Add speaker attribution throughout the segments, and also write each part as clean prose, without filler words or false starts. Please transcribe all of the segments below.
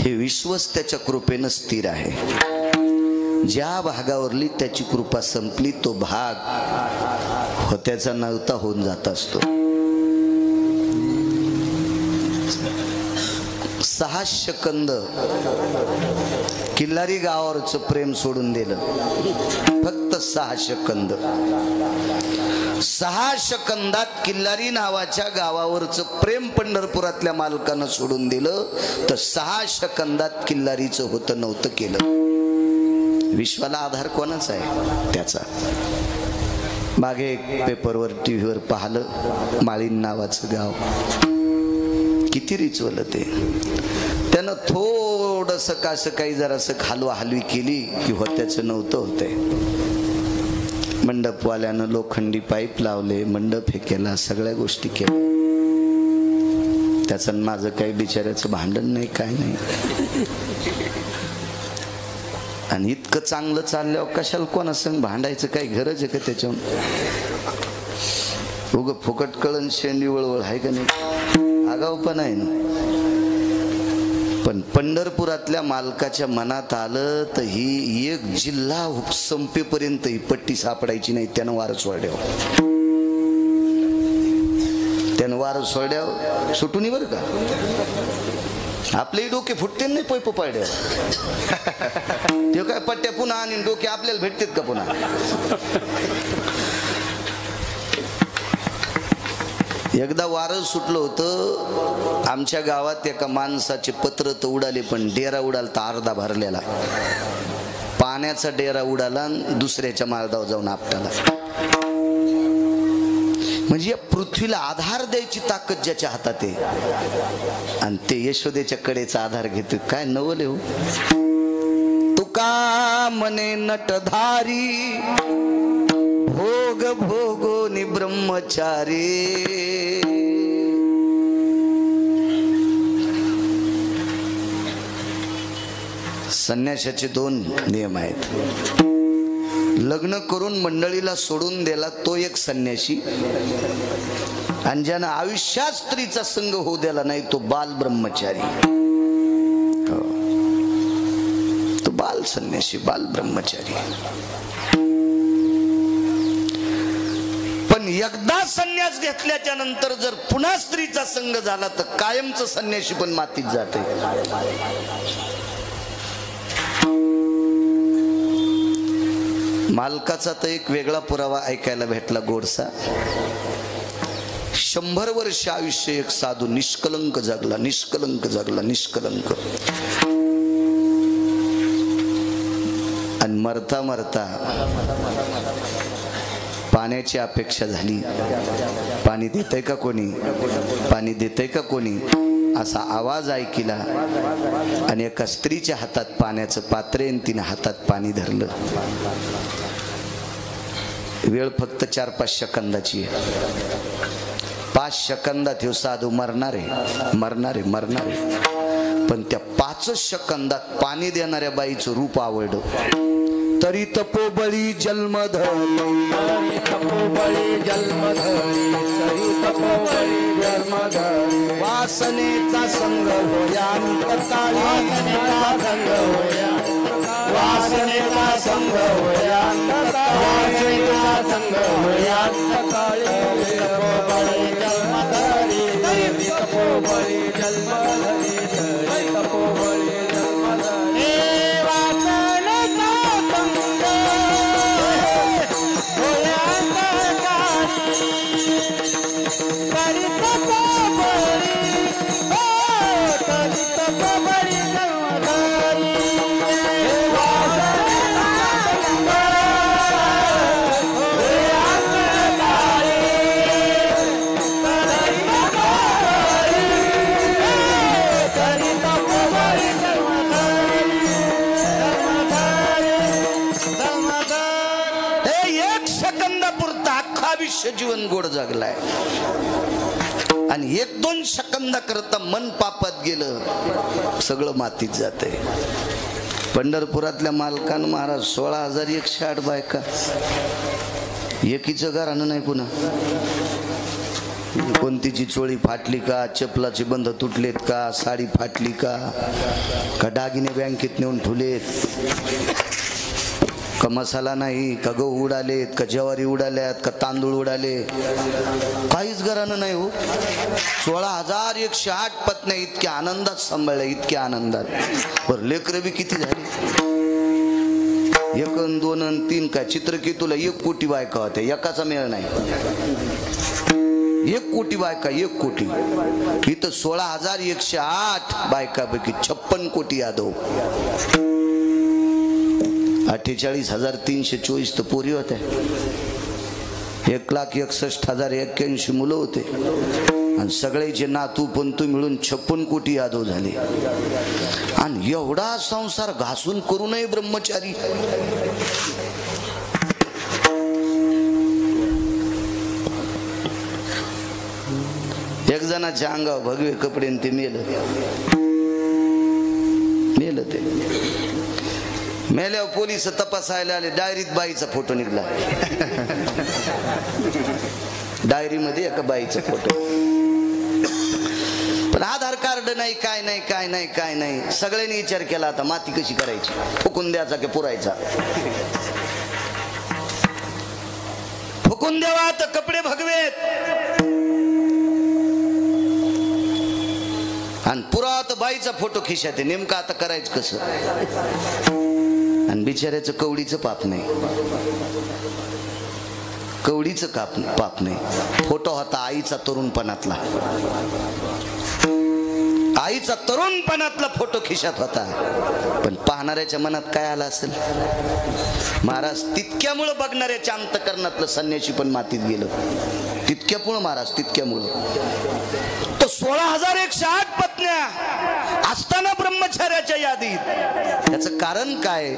Speaker 1: हे विश्वच त्याच्या कृपेनं स्थिर आहे. ज्या भागावरली त्याची कृपा संपली तो भाग होत्याचा नव्हता होऊन जात असतो. 6 सेकंद किल्लारी गावावरचं प्रेम सोडून दिलं. फक्त 6 सेकंद. 6 सेकंदात किल्लारी नावाच्या गावावरचं प्रेम पंढरपुरातल्या मालकानं सोडून दिलं. तर 6 सेकंदात किल्लारीचं होतं नव्हतं केलं. विश्वाला आधार कोणाचा आहे? त्याचा. मागे एक पेपरवर टीव्हीवर पाहिलं, माळीन नावाचं गाव किती रिचवलं ते. त्यानं थोडंसं कसं काही जरासं खालवा हलवी केली की होत्याचं नव्हतं होतंय. मंडपवाल्यानं लोखंडी पाईप लावले, मंडप हे केला, सगळ्या गोष्टी केल्या. त्याचं माझं काही बिचाऱ्याचं भांडण नाही, काय नाही. आणि इतकं चांगलं चालल्यावर कशाला कोणासंग भांडायचं, काही गरज आहे का त्याच्यावर? उग फुकट कळण शेंडी वळवळ आहे का नाही? आगाव पण आहे ना. पण पंढरपुरातल्या मालकाच्या मनात आलं तर ही एक जिल्हा संपेपर्यंत ही पट्टी सापडायची नाही. त्यानं वारं सोडल्यावर, त्यानं वारं सोडल्यावर सुटून बरं का आपले डोके फुटते नाही पैप पाड्यावर. ते काय पट्ट्या पुन्हा आणि डोके आपल्याला भेटतात का पुन्हा? एकदा वारं सुटलं होतं आमच्या गावात. एका माणसाचे पत्र तर उडाले, पण डेरा उडाला तर अर्धा भरलेला. पाण्याचा डेरा उडाला, दुसऱ्याच्या माळदावर जाऊन आपटाला. म्हणजे या पृथ्वीला आधार द्यायची ताकद ज्याच्या हातात आहे, आणि ते यशोदेच्या कडेचा आधार घेतो. काय नवल हो. तुका मने नटधारी भोग भोगोनी ब्रह्मचारी. संन्यासाचे 2 नियम आहेत. लग्न करून मंडळीला सोडून दिला तो एक संन्यासी, आणि ज्यानं आयुष्यात स्त्रीचा संग होऊ दिला नाही तो बाल ब्रह्मचारी. तो बाल संन्यासी, बाल ब्रह्मचारी. पण एकदा संन्यास घेतल्याच्या नंतर जर पुन्हा स्त्रीचा संग झाला तर कायमचं संन्यासी पण मातीत जाते. मालकाचा तर एक वेगळा पुरावा ऐकायला भेटला गोडसा. 100 वर्ष आयुष्य एक साधू निष्कलंक जगला, निष्कलंक जगला, निष्कलंक. आणि मरता मरता पाण्याची अपेक्षा झाली. पाणी देतंय का कोणी, पाणी देतंय का कोणी, असा आवाज ऐकला. आणि एका स्त्रीच्या हातात पाण्याचं पात्र आहे, तिने हातात पाणी धरलं. वेळ फक्त 4-5 सेकंदाची आहे. 5 सेकंदात ह्यो साधू मरणारे मरणारे मरणारे. पण त्या 5 सेकंदात पाणी देणाऱ्या बाईचं रूप आवडलं. तरी तपोबळी जन्मधळी, तरी तपोबळी जन्मधळी, तरी तपोबळी जन्मधळी. वासनेचा संग होया अंतकाळी, वासनेचा संग होया, वासनेचा संग होया अंतकाळी, वासनेचा संग होया अंतकाळी. तपोबळी जन्मधळी, तरी तपोबळी जन्मधळी, तरी तपोबळी जन्मधळी. जीवन गोड जगलाय, आणि 1-2 सेकंदाकरता मन पापात गेलं, सगळं मातीत जाते. पंढरपुरातल्या मालकानं महाराज 16,108 बायका, एकीचं घरानं नाही पुन्हा. कोणतीची चोळी फाटली का, चपलाचे बंध तुटलेत का, साडी फाटली का दागिने बँकेत नेऊन ठेवलेत का, मसाला नाही का, गहू उडालेत का, ज्वारी उडाल्यात का, तांदूळ उडाले, काहीच घरानं नाही हो. 16,108 पत्न्या इतक्या आनंदात सांभाळल्या, इतक्या आनंदात. बरं लेकरं बी किती झाली, 1 अन 2 अन 3 काय, चित्रकेतूला 1 कोटी बायका होत्या, एकाचा मेळ नाही. 1 कोटी बायका, 1 कोटी. इथं 16,108 बायकापैकी 56 कोटी यादव. 48,324 तर पोरी होत्या. 1,61,081 मुलं होते आणि सगळ्याचे नातू पंतू मिळून 56 कोटी यादव झाले. आणि एवढा संसार घासून करू नये ब्रह्मचारी. एक जणाच्या अंगावर भगवे कपडे ते मेलं ते. मेल्यावर पोलीस तपासायला आले, डायरीत बाईचा फोटो निघाला. डायरी मध्ये एका बाईचा फोटो. पण आधार कार्ड नाही, काय नाही, काय नाही, काय नाही. सगळ्यांनी विचार केला आता माती कशी करायची, फुकून द्यायचा की पुरायचा. फुकून द्यावा तर कपडे भगवेत आणि पुरात बाईचा फोटो खिशात आहे. नेमकं आता करायचं कसं. आणि बिचाऱ्याचं कवडीचं पाप नाही, कवडीचं पाप नाही. फोटो होता आईचा तरुणपणातला, आईचा तरुणपणातला फोटो खिशात होता. पण पाहणाऱ्याच्या मनात काय आलं असेल महाराज. तितक्यामुळं बघणाऱ्याच्या अंतकरणातलं संन्याशी पण मातीत गेलं. तितक्यामुळं महाराज, तितक्यामुळं. तो 16,108 पत्न्या असताना ब्रह्मचार्याच्या यादीत. त्याचं कारण काय.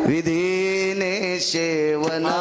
Speaker 1: विधीने सेवना,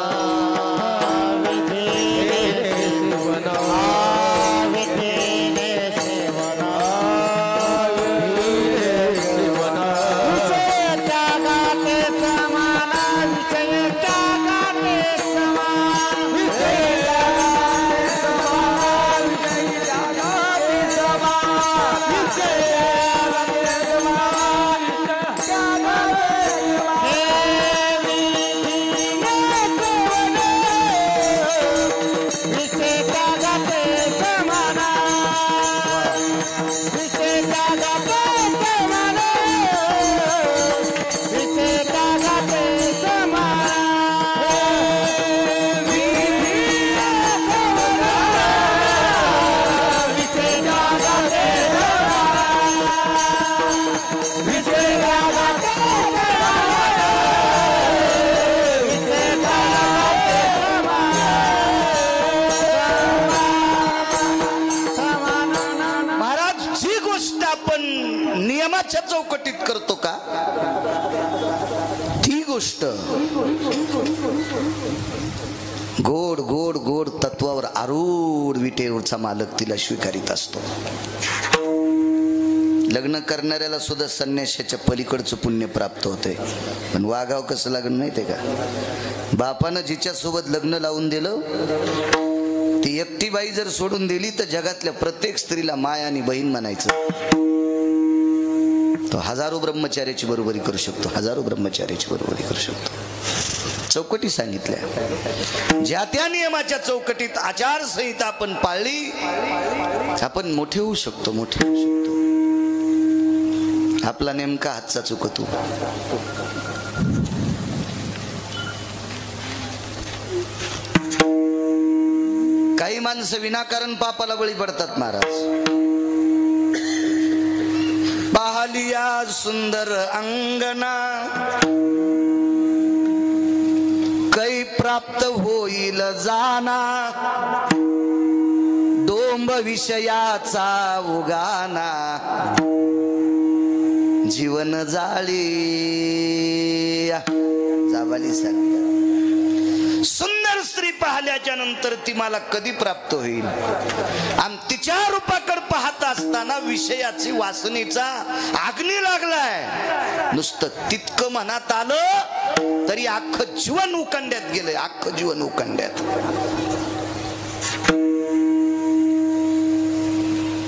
Speaker 1: चौकटीत करतो का ती गोष्ट गोड गोड गोड तत्वावर आरूढ विटेवरचा मालक तिला स्वीकारित असतो. लग्न करणाऱ्याला सुद्धा संन्यासाच्या पलीकडचं पुण्य प्राप्त होते. पण वागाव कसं लग्न माहितीये का. बापानं जिच्या सोबत लग्न लावून दिलं ती एकटी बाई जर सोडून दिली तर जगातल्या प्रत्येक स्त्रीला माय आणि बहीण म्हणायचं. तो हजारो ब्रह्मचार्याची बरोबरी करू शकतो, हजारो ब्रह्मचार्याची बरोबरी करू शकतो. चौकटी सांगितल्या. ज्या त्या नियमाच्या चौकटीत आचारसंहिता आपण पाळली आपण मोठे होऊ शकतो, मोठे होऊ शकतो. आपला नेमका हातचा चुकतो. काही माणसं विनाकारण पापाला बळी पडतात महाराज. पाहलिया सुंदर अंगना कै प्राप्त होईल जाना, डोंब विषयाचा उगाना, जीवन जाळी जावाली सांगतात. सुंदर स्त्री पाहिल्याच्या नंतर ती मला कधी प्राप्त होईल. आणि तिच्या रूपाकडे पाहत असताना विषयाची वासनेचा अग्नी लागलाय. नुसतं तितकं मनात आलं तरी अख्खं जीवन उकंड्यात गेलंय, अख्खं जीवन उकंड्यात.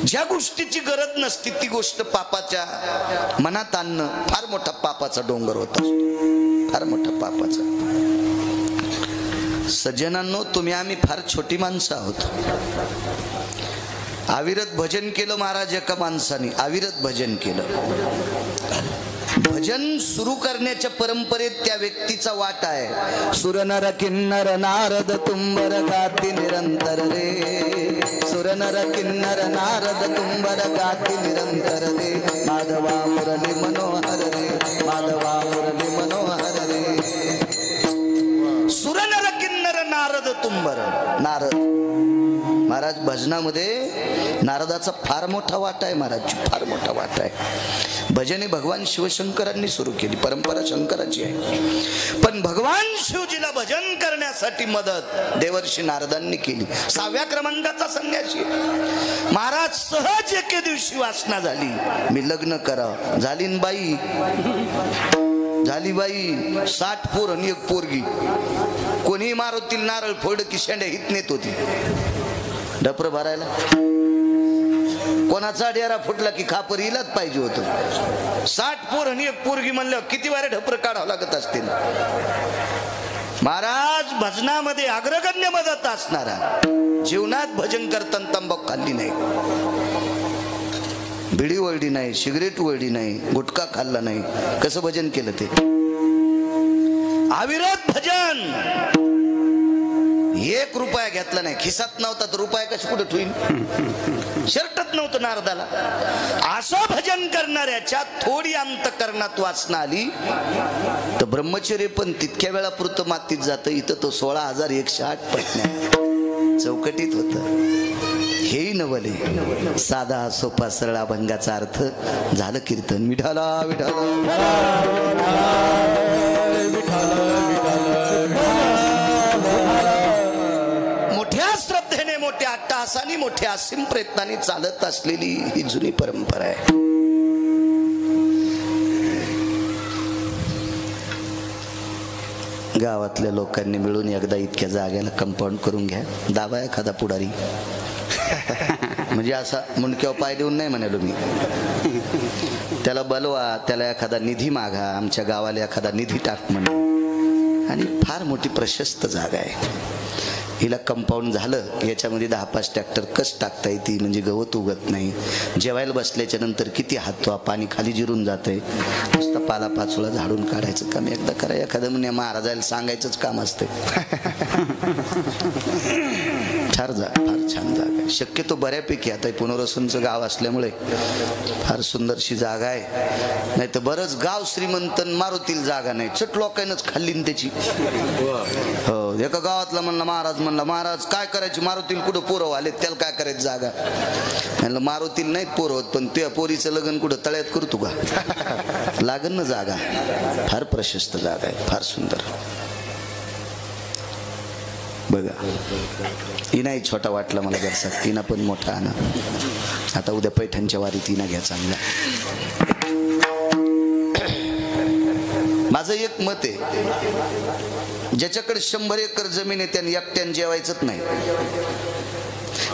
Speaker 1: ज्या गोष्टीची गरज नसती ती गोष्ट पापाच्या मनात आणणं फार मोठा पापाचा डोंगर होत असतो, फार मोठा पापाचा. सज्जनांनो, तुम्ही आम्ही फार छोटी माणसं आहोत. अविरत भजन केलं महाराज एका माणसाने, अविरत भजन केलं. भजन सुरू करण्याच्या परंपरेत त्या व्यक्तीचा वाटा आहे. सुरनर किन्नर नारद तुंबर गाती निरंतर रे, सुरनर किन्नर नारद तुंबर गाती निरंतर रे, माधवा मुरली मनोहर रे, माधवा मुरली मनोहर रे. सुरनर किन्नर नारद तुंबर. नारद महाराज भजनामध्ये नारदाचा फार मोठा वाटा आहे, महाराज फार मोठा वाटा आहे. भजने भगवान शिवशंकरांनी सुरू केली, परंपरा शंकराची आहे. पण भगवान शिवजीला भजन करण्यासाठी मदत देवर्षी नारदांनी केली. 6व्या क्रमांकाचा संन्यासी महाराज. सहज एके दिवशी वासना झाली, मी लग्न करा. झाली न बाई, झाली बाई. 60 पोर आणि एक पोरगी. कोणी मारुतील नारळ फोड की शेंड्या हित नेत होती डपर भरायला. कोणाचा डेरा फुटला की खापर इलाच पाहिजे होतं. 60 पोर आणि एक पोरगी म्हणल्यावर किती वारे ढपर काढावं लागत असतील. महाराज भजनामध्ये अग्रगण्य मदत असणारा, जीवनात भजन करताना तंबाखू खाल्ली नाही, बिडी वळली नाही, सिगरेट वळली नाही, गुटखा खाल्ला नाही. कसं भजन केलं ते? अविरत भजन. 1 रुपया घेतला नाही, खिसात नव्हता तर रुपया कशी कुठे ठेवीन? शर्टच नव्हतं नारदाला. असं भजन करणाऱ्याच्या थोडी अंतकरणात वासना आली तर ब्रह्मचर्य पण तितक्या वेळापुरतं मातीत जातं. इथं तो 16,108 पत्न्या चौकटीत होत. हेही नवले साधा सोपा सरळ अभंगाचा अर्थ झालं कीर्तन. विठाला विठाला श्रद्धेने, मोठ्या अट्टहासाने, मोठ्या असीम प्रयत्नाने चालत असलेली ही जुनी परंपरा आहे. गावातल्या लोकांनी मिळून एकदा इतक्या जागेला कंपाऊंड करून घ्या, दाबा एखादा पुढारी. म्हणजे असा मुंडक्यावर पाय देऊन नाही म्हणालो मी, त्याला बलवा, त्याला एखादा निधी मागा, आमच्या गावाला एखादा निधी टाक म्हणून. आणि फार मोठी प्रशस्त जागा आहे. हिला कंपाऊंड झालं, याच्यामध्ये 10-5 ट्रॅक्टर कस टाकता येते, म्हणजे गवत उगत नाही. जेवायला बसल्याच्या नंतर किती हातवा पाणी खाली जिरून जाते. नुसता पाला पाचोळा झाडून काढायचं काम एकदा करा. एखादं म्हणजे महाराजाला सांगायचंच काम असते. फार छान जागा आहे. शक्यतो बऱ्यापैकी आता पुनर्वसनचं गाव असल्यामुळे फार सुंदरशी जागा आहे. नाही तर बरंच गाव श्रीमंत, मारुतील जागा नाही. चट लोकांनाच खाल्ली त्याची. हो, एका गावातला म्हणला महाराज, म्हणला महाराज काय करायची, मारुतील कुठं पोरं आले, त्याला काय करायची जागा? म्हणलं मारुतील नाहीत पोरं होत, पण त्या पोरीचं लग्न कुठं तळ्यात करतो का? लागन ना जागा. फार प्रशस्त जागा आहे, फार सुंदर. बघा, इनाही छोटा वाटला मला घरचा, इना पण मोठा आणा. आता उद्या पैठणच्या वारीत इना घ्या चांगला. माझं एक मत आहे, ज्याच्याकडे 100 एकर जमीन आहे त्याने एकट्याने जेवायचंच नाही.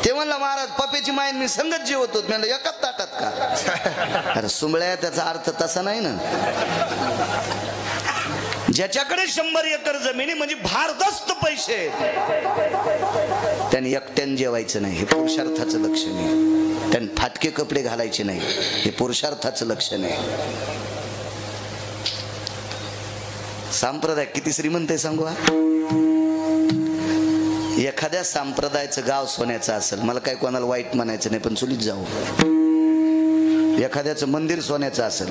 Speaker 1: ते म्हणला महाराज पप्याची मायन मी संगत जेवत होत. म्हणलं एकाच ताटात का? अरे सुंबळ्या, त्याचा अर्थ तसा नाही ना. ज्याच्याकडे 100 एकर जमिनी म्हणजे भारदस्त पैसे त्यांनी एकट्याने जेवायचं नाही, हे पुरुषार्थाचं लक्षण आहे. त्यांनी फाटके कपडे घालायचे नाही, हे पुरुषार्थाचं लक्षण आहे. संप्रदाय किती श्रीमंत आहे सांगू. एखाद्या संप्रदायाचं गाव सोन्याचं असेल, मला काय कोणाला वाईट म्हणायचं नाही, पण चुलीत जाऊ. एखाद्याचं मंदिर सोन्याचं असेल,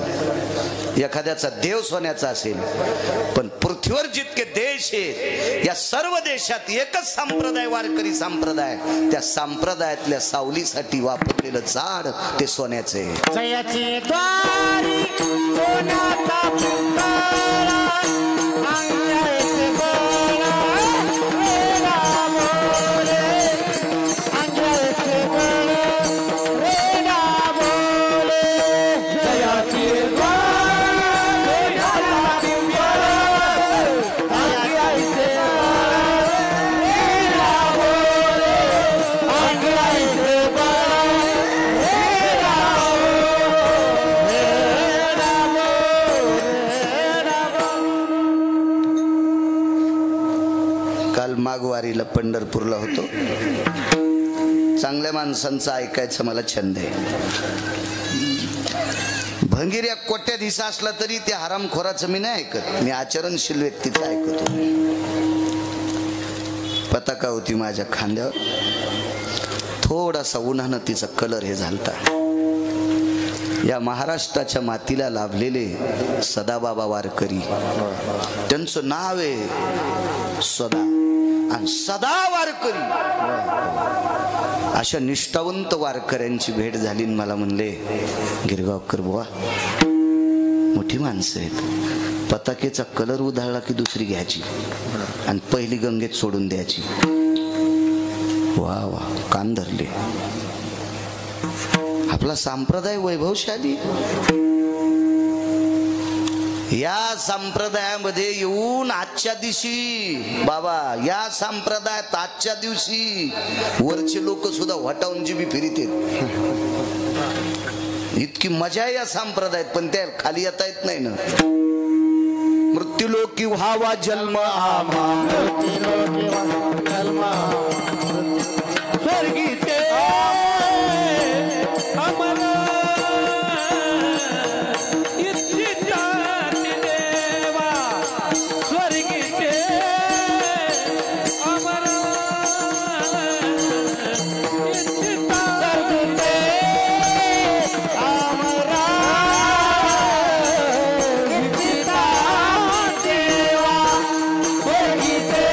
Speaker 1: एखाद्याचा देव सोन्याचा असेल, पण पृथ्वीवर जितके देश आहेत या सर्व देशात एकच संप्रदाय, वारकरी संप्रदाय. त्या संप्रदायातल्या सावलीसाठी वापरलेलं झाड ते सोन्याचे आहे. माघवारीला पंढरपूरला होतो. चांगल्या माणसांचं ऐकायचं मला छंद आहे. भंगीऱ्या कोट्याधीश असला तरी त्या हरामखोराचं मी नाही ऐकत. मी आचरणशील व्यक्तीचं ऐकतो. पताका होती माझ्या खांद्यावर. थोडासा उन्हानं तिचा कलर हे झालता. या महाराष्ट्राच्या मातीला लाभलेले सदाबाबा वारकरी, त्यांचं नाव आहे सदा, आणि सदा वारकरी. अशा निष्ठावंत वारकऱ्यांची भेट झाली. मला म्हणले, गिरगावकर बुवा, मोठी माणसं आहेत. पताकेचा कलर उधळला की दुसरी घ्यायची आणि पहिली गंगेत सोडून द्यायची. वा वा, कान धरले. आपला संप्रदाय वैभवशाली. या संप्रदायामध्ये येऊन आजच्या दिवशी बाबा, या संप्रदायात आजच्या दिवशी वरचे लोक सुद्धा वटावून जीबी फिरीत. इतकी मजा आहे या संप्रदायात, पण त्या खाली येता येत नाही ना. मृत्यूलोकी व्हावा जन्म आम्हा,
Speaker 2: स्वर्गीचे अमर इच्छिता देवा, स्वर्गीचे अमर इच्छिता सर्वते अमरा इच्छिता देवा, स्वर्गीचे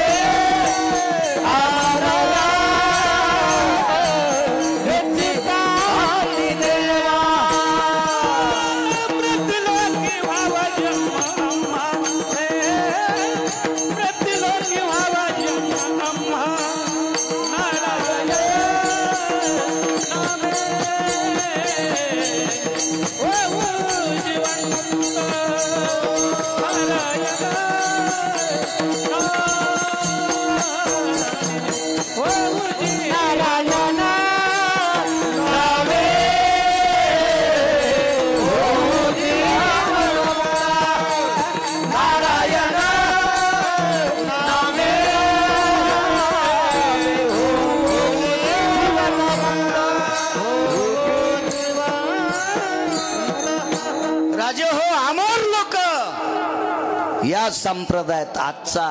Speaker 1: या संप्रदायात आजचा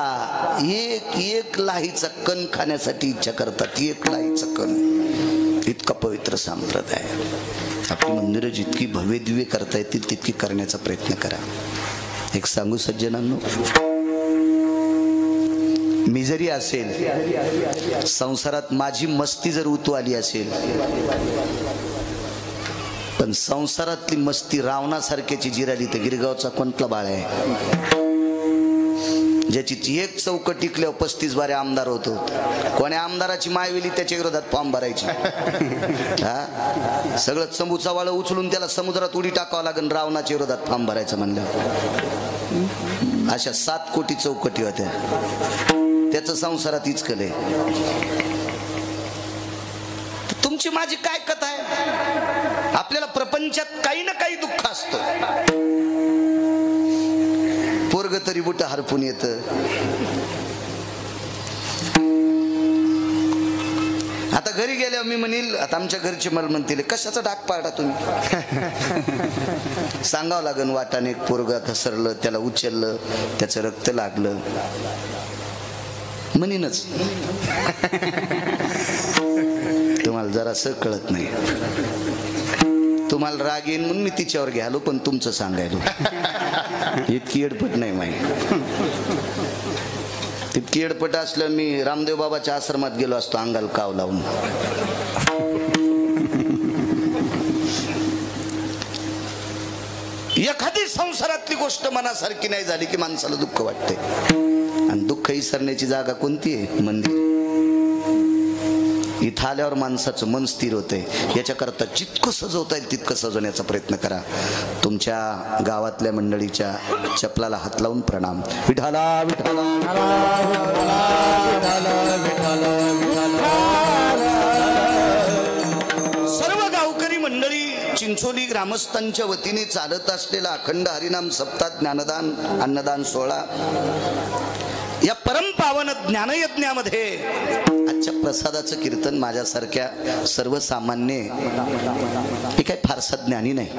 Speaker 1: एक लाहीचा कण खाण्यासाठी इच्छा करतात. एक लाहीचा कण. इतका पवित्र संप्रदाय. आपली मंदिरं जितकी भव्य दिव्य करता येतील तितकी करण्याचा प्रयत्न करा. एक सांगू सज्जनांनो, मी जरी असेल संसारात, माझी मस्ती जर उतू आली असेल, पण संसारातली मस्ती रावणासारख्याची जिराली तर गिरगावचा कोणता बाळ आहे ज्याची एक चौकट टिकल्यावर 35 बारे आमदार होतो. कोण्या आमदाराची मायवेली त्याच्या विरोधात फॉर्म भरायची. हा, सगळं चंबूचा वाळ उचलून त्याला समुद्रात उडी टाकावं लागेल रावणाच्या विरोधात फॉर्म भरायचं म्हणलं. अशा 7 कोटी चौकटी होत्या. त्याचं संसारात इचकलंय. तुमची माझी काय कथा आहे? आपल्याला प्रपंचात काही ना काही दुःख असतं. पोरग तरी बुट हरपून येत. आता घरी गेल्यावर मी म्हणील, आता आमच्या घरचे मला म्हणतील, कशाचा डाक पाडा तुम्ही? सांगावं लागन, वाटाने एक पोरग घसरलं, त्याला उचललं, त्याचं रक्त लागलं म्हणीनच. तुम्हाला जरासं कळत नाही. तुम्हाला राग येईन म्हणून मी तिच्यावर घ्यालो, पण तुमचं सांगायलो. इतकी एडपट नाही माहिती. तितकी एडपट असलं मी रामदेव बाबाच्या आश्रमात गेलो असतो अंगाला काव लावून. एखादी संसारातली गोष्ट मनासारखी नाही झाली की माणसाला दुःख वाटते. आणि दुःख विसरण्याची जागा कोणती आहे? मंदिर. इथं आल्यावर माणसाचं मन स्थिर होतंय. याच्याकरता जितकं सजवता येईल तितकं सजवण्याचा प्रयत्न करा. तुमच्या गावातल्या मंडळीच्या चपलाला हात लावून प्रणाम. विठाला विठाला सर्व गावकरी मंडळी, चिंचोली ग्रामस्थांच्या वतीने चालत असलेला अखंड हरिनाम सप्ताह, ज्ञानदान, अन्नदान सोहळा या परमपावन ज्ञानयज्ञामध्ये आजच्या प्रसादाचं कीर्तन माझ्यासारख्या सर्वसामान्य हे काही फारसा ज्ञानी नाही,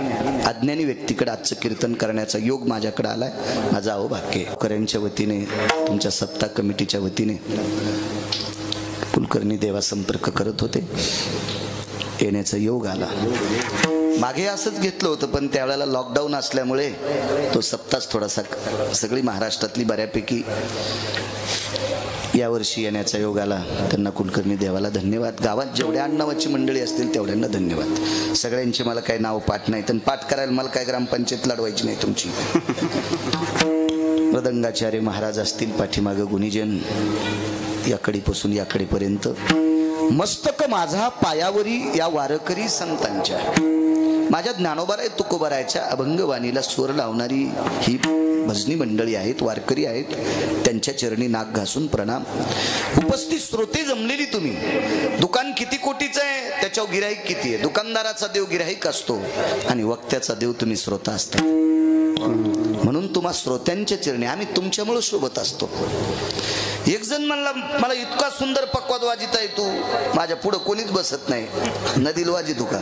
Speaker 1: अज्ञानी व्यक्तीकडे आजचं कीर्तन करण्याचा योग माझ्याकडे आलाय. माझा अहोभाग्य. कुलकर्ण्यांच्या वतीने, तुमच्या सप्ताह कमिटीच्या वतीने कुलकर्णी देवा संपर्क करत होते, येण्याचा योग आला. मागे असंच घेतलं होतं, पण त्यावेळेला लॉकडाऊन असल्यामुळे तो सप्ताह थोडासा, सगळी महाराष्ट्रातली बऱ्यापैकी यावर्षी येण्याचा योग आला. त्यांना कुलकर्णी देवाला धन्यवाद. गावात जेवढ्या आडनावाची मंडळी असतील तेवढ्यांना धन्यवाद. सगळ्यांचे मला काही नाव पाठ नाही, तर पाठ करायला मला काय ग्रामपंचायत लढवायची नाही तुमची. मृदंगाचार्य महाराज असतील, पाठीमागं गुणीजन, याकडीपासून याकडेपर्यंत मस्तक माझा पायावरी या वारकरी संतांच्या, माझ्या ज्ञानोबाराय तुकोबारायच्या अभंगवाणीला स्वर लावणारी ही भजनी मंडळी आहेत, वारकरी आहेत. त्यांच्या चरणी नाक घासून प्रणाम. उपस्थित श्रोते जमलेली तुम्ही. दुकान किती कोटीचं आहे त्याच्यावर गिराईक किती आहे. दुकानदाराचा देव गिराईक असतो आणि वक्त्याचा देव तुम्ही श्रोता असता. म्हणून तुम्हा श्रोत्यांच्या चरणी आम्ही तुमच्यामुळे शोभत असतो. एक जण म्हणला, मला इतका सुंदर पक्वाद वाजिता येतो, माझ्या पुढं कोणीच बसत नाही, नदीला वाजितो का?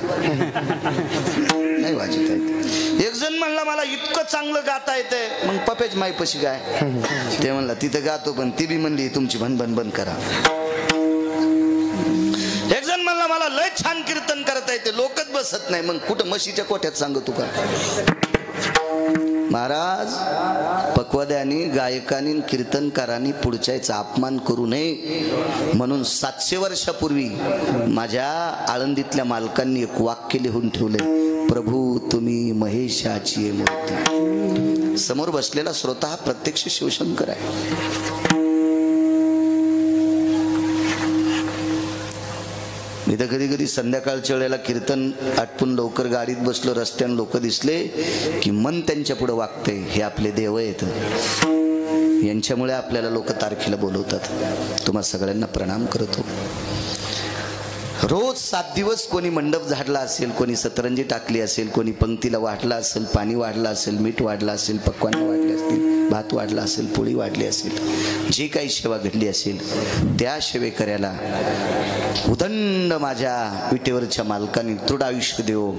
Speaker 1: नाही वाजिता येत. एक जण म्हणला, मला इतकं चांगलं गाता येतंय, मग पपेच माईपाशी काय? ते म्हणला, तिथं गातो, पण ती बी म्हणली तुमची भन बंद करा. एक जण म्हणला, मला लय छान कीर्तन करता येते, लोकच बसत नाही, मग कुठं म्हशीच्या कोठ्यात सांगतो का? महाराज, पक्वाद्यानी, गायकांनी, कीर्तनकारांनी पुढच्याचा अपमान करू नये म्हणून 700 वर्षापूर्वी माझ्या आळंदीतल्या मालकांनी एक वाक्य लिहून ठेवले, प्रभू तुम्ही महेशाची मूर्ती. समोर बसलेला श्रोता हा प्रत्यक्ष शिवशंकर आहे. मी तर कधी कधी संध्याकाळच्या वेळेला कीर्तन आटपून लवकर गाडीत बसलो, रस्त्यानं लोक दिसले की मन त्यांच्या पुढे वागते, हे आपले देव आहेत, यांच्यामुळे आपल्याला लोक तारखेला बोलवतात. तुम्हा सगळ्यांना प्रणाम करतो. रोज 7 दिवस कोणी मंडप झाडला असेल, कोणी सतरंजी टाकली असेल, कोणी पंक्तीला वाढला असेल, पाणी वाढलं असेल, मीठ वाढलं असेल, पक्वान्न वाढले असतील, भात वाढला असेल, पोळी वाढली असेल, जी काही सेवा घडली असेल त्या सेवेकऱ्याला उदंड माझ्या विटेवरच्या मालकांनी दृढ आयुष्य देव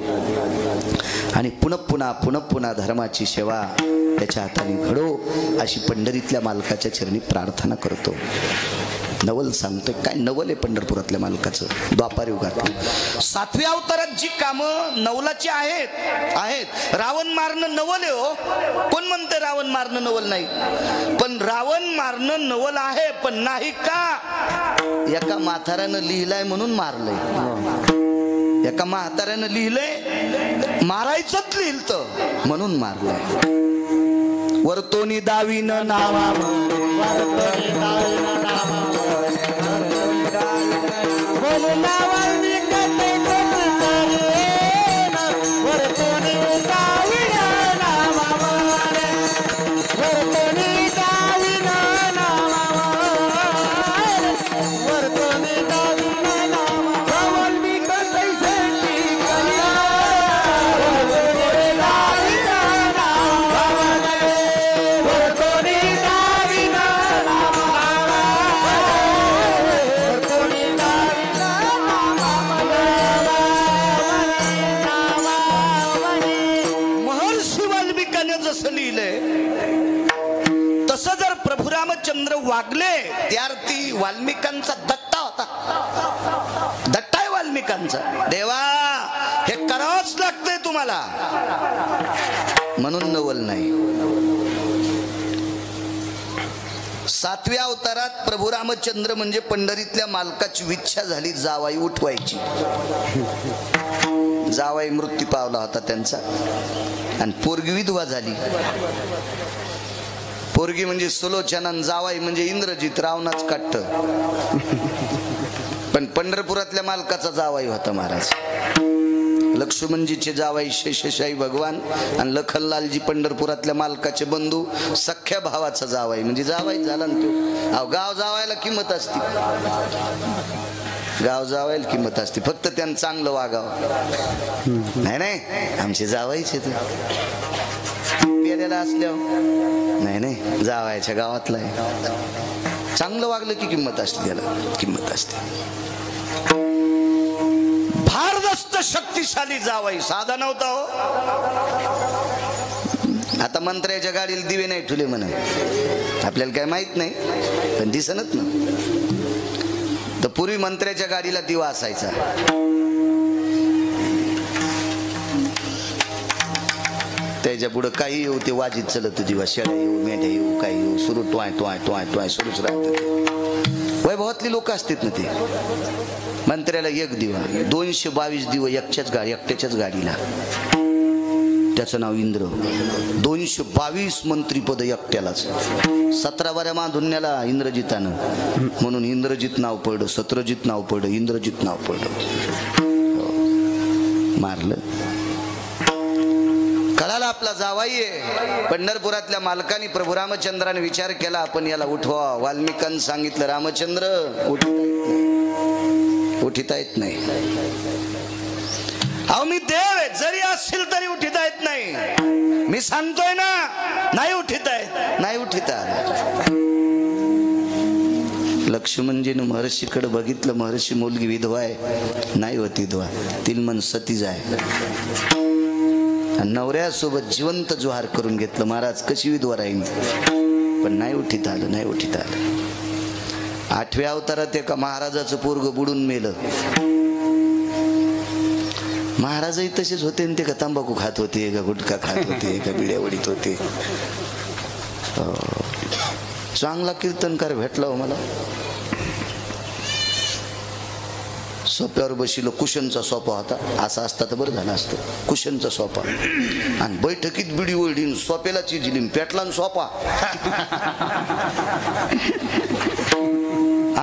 Speaker 1: आणि पुन्हा धर्माची सेवा त्याच्या हाताने घडो अशी पंढरीतल्या मालकाच्या चरणी प्रार्थना करतो. नवल सांगतोय, काय नवल आहे पंढरपुरातल्या मालकाचं. द्वापार युगात 7व्या अवतारात जी कामं नवलाची आहेत. रावण मारणं नवल आहे हो. कोण म्हणते रावण मारणं नवल नाही? पण रावण मारणं नवल आहे, पण नाही का? एका म्हाताऱ्यानं लिहिलंय म्हणून मारलंय. एका म्हाताऱ्यानं लिहिलंय, मारायचंच लिहिलं म्हणून मारलंय. वरतोनी दावीनं नावा वागले. त्यार्थी वाल्मिकांचा दट्टा होता. दट्टा आहे वाल्मिकांचा. देवा हे करावंच लागतंय तुम्हाला म्हणून नवल नाही. 7व्या अवतारात प्रभू रामचंद्र म्हणजे पंढरीतल्या मालकाची इच्छा झाली जावाई उठवायची. जावाई मृत्यू पावला होता त्यांचा आणि पोरगी विधवा झाली. पोरगी म्हणजे सुलोचना, जावाई म्हणजे इंद्रजित, रावणाच काट्ट. पण पंढरपुरातल्या मालकाचा जावाई होता महाराज. लक्ष्मणजीचे जावाई शेषशाही भगवान आणि लखनलालजी पंढरपुरातल्या मालकाचे बंधू, सख्या भावाचा जावाई म्हणजे जावाई झाला ना तो. अहो गाव जावायला किंमत असते, गाव जावायला किंमत असते, फक्त त्यांना चांगलं वागावं. नाही आमचे जावाईचे ते गेलेला असल्यावर नाही नाही जावायच्या गावातला आहे, चांगलं वागलं की किंमत असते, त्याला किंमत असते. भारदस्त शक्तिशाली जावाई साधा नव्हता हो. आता मंत्र्याच्या गाडीला दिवे नाही ठुले म्हणा, आपल्याला काय माहित नाही पण दिसनच ना. तर पूर्वी मंत्र्याच्या गाडीला दिवा असायचा. त्याच्या पुढे काही येऊ ते वाजीत चलत दिवा, शेळ्या येऊ मेंढ्या येऊ काही येऊ सुरू टोय टोय टोय टोय सुरूच राहत. वैभवातली लोक असतात ना ते. मंत्र्याला एक दिवा, 222 दिवं एकट्याच्याच गाडीला. त्याचं नाव इंद्र. 222 मंत्रीपद एकट्यालाच. 17 बाऱ्या माधुन्याला इंद्रजितानं, म्हणून इंद्रजित नाव पडलं, सत्रजित नाव पडलं, इंद्रजित नाव पडलं. मारलं. कळाला आपला जावाई आहे. पंढरपुरातल्या मालकानी प्रभू रामचंद्राने विचार केला आपण याला उठवा. वाल्मिकांनी सांगितलं रामचंद्र उठिता येत नाही. अहो मी देव आहे, जरी असतील तरी उठिता येत नाही. मी सांगतोय ना, नाही उठिता येत, नाही उठिता. लक्ष्मणजीनं महर्षीकडे बघितलं. महर्षी मुलगी विधवा आहे, नाही होती विधवा, तिलमन सतीज आहे. नवऱ्यासोबत जिवंत जोहार करून घेतलं. महाराज कशी विधवा राहील, पण नाही उठित आलं, नाही उठित आलं. 8व्या अवतारात एका महाराजाचं पोरग बुडून मेलं. महाराजही तसेच होते, ते का तंबाखू खात होते, का गुटखा खात होते, का बिड्या वडीत होते. चांगला कीर्तनकार भेटला हो मला. सोप्यावर बसिलो. कुशनचा सोपा होता, असा असता तर बरं झालं असतं. कुशनचा सोपा आणि बैठकीत बिडी ओढीन सोप्याला चिजली पेटला सोपा.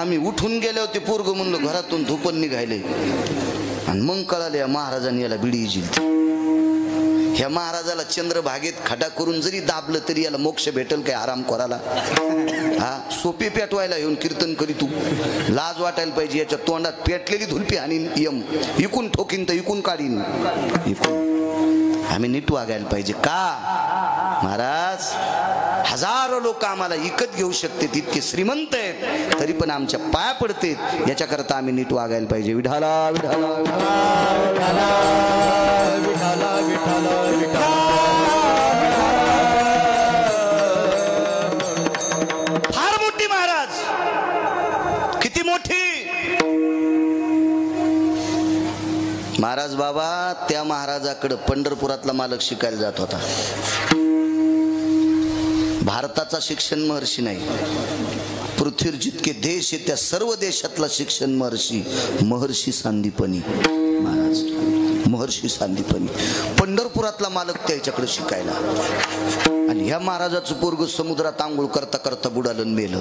Speaker 1: आम्ही उठून गेले होते. पोरग म्हणलं घरातून धुपन निघायले आणि मग कळाले या महाराजांनी याला बिडी इजिल. ह्या महाराजाला चंद्रभागेत खडा करून जरी दाबलं तरी याला मोक्ष भेटल काय आराम करायला. हा सोपे पेटवायला येऊन कीर्तन करी तू. लाज वाटायला पाहिजे. याच्या तोंडात पेटलेली धुलपी आणि यम इकून ठोकीन तर इकून काढीन. इकून आम्ही नीट वागायला पाहिजे. का महाराज हजारो लोक आम्हाला इकत घेऊ शकते, इतके श्रीमंत आहेत, तरी पण आमच्या पाया पडते. याच्याकरता आम्ही नीट वागायला पाहिजे. विठाला विठाला विठाला विठाला विठाला विठाला. फार मोठी महाराज, किती मोठी महाराज. बाबा त्या महाराजाकडे पंढरपुरातला मालक शिकायला जात होता. भारताचा शिक्षण महर्षी नाही, पृथ्वीवर जितके देश आहेत त्या सर्व देशातला शिक्षण महर्षी सांदीपनी महाराज. महर्षी सांदीपनी पंढरपुरातला मालक त्याच्याकडे शिकायला. आणि ह्या महाराजाचं पोरग समुद्रात आंघोळ करता करता बुडालं मेलं.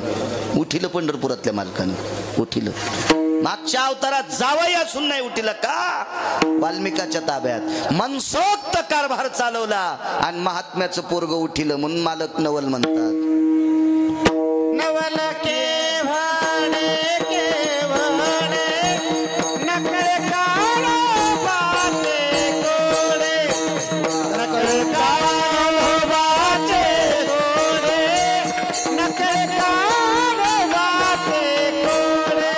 Speaker 1: उठिलं पंढरपुरातल्या मालकानं, उठिलं. मागच्या अवतारात जावई असून नाही उठिलं का. वाल्मिकाच्या ताब्यात मनसोक्त कारभार चालवला आणि महात्म्याचं पोरग उठिलं म्हणून मालक नवल म्हणतात. नवल केव्हाडे केव्हाडे नकळे काळोबाचे गोडे, नकळे काळोबाचे गोडे, नकळे काळोबाचे गोडे.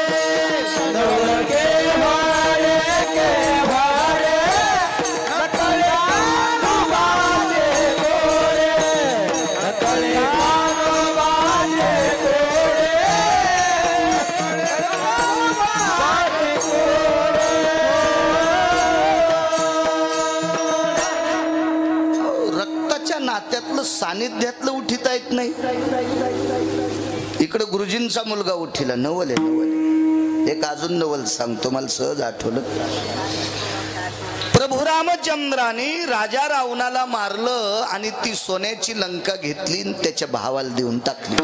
Speaker 1: नवल केव्हाडे केव्हाडे नकळे काळोबाचे गोडे, नकळे नात्यातलं सानिध्यातलं उठिता येत नाही. इकडं गुरुजींचा मुलगा उठिला. नवल आहे, नवल आहे. एक अजून नवल सांगतो, मला सहज आठवलं. प्रभू रामचंद्राने राजा रावणाला मारलं आणि ती सोन्याची लंका घेतली आणि त्याच्या भावाला देऊन टाकली.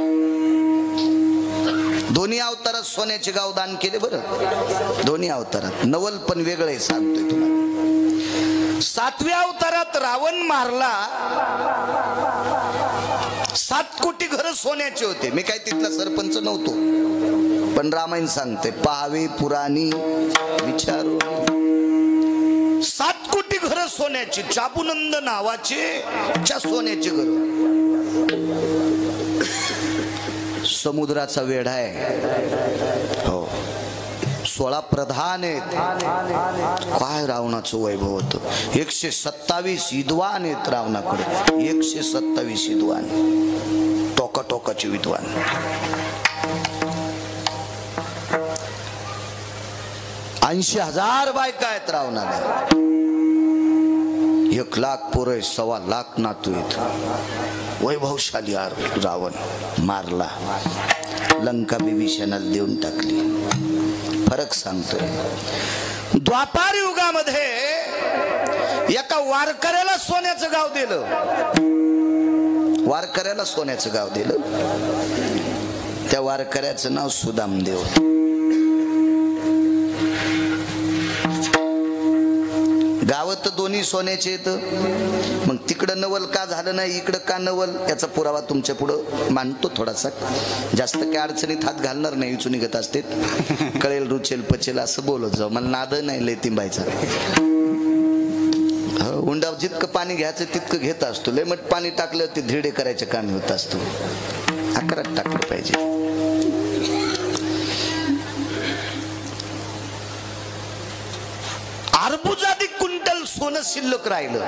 Speaker 1: दोन्ही अवतारात सोन्याचे गाव दान केले बरं, दोन्ही अवतारात. नवल पण वेगळं आहे, सांगतोय तुम्हाला. 7व्या अवतारात रावण मारला. 7 कोटी घर सोन्याचे होते. मी काय तिथला सरपंच नव्हतो, पण रामायण सांगते, पाहावे पुराणी विचारू. 7 कोटी घर सोन्याची चाबुनंद नावाचे सोन्याचे घर. समुद्राचा वेढा आहे. हो 16 प्रधान आहेत. काय रावणाचं वैभव होतं. 127 विद्वान आहेत रावणाकडे. 127 विद्वान, टोकाटोकाचे विद्वान. ऐंशी 80,000 बायका आहेत रावणाला. 1,00,000 पोरं, 1,25,000 नातू आहेत. वैभवशाली रावण मारला. लंका विभीषणाला देऊन टाकली. फरक सांगतोय. द्वापार युगामध्ये एका वारकऱ्याला सोन्याचं गाव दिलं. वारकऱ्याला सोन्याचं गाव दिलं. त्या वारकऱ्याचं नाव सुदामदेव. गावात दोन्ही सोन्याचे येत. मग तिकडं नवल का झालं नाही, इकडं का नवल, याचा पुरावा तुमच्या पुढं मांडतो थोडासा. जास्त काय अडचणीत हात घालणार नाही. विचून निघत असते. कळेल रुचेल पचेल असं बोलत जाऊ. मला नाद नाही लय तिंबायचा. उंडाव जितकं पाणी घ्यायचं तितकं घेत असतो. लय मट पाणी टाकलं ते धिरडे करायचे काम होत असतो. आकारात टाकलं पाहिजे. अर्बुजादी क्विंटल सोनं शिल्लक राहिलं.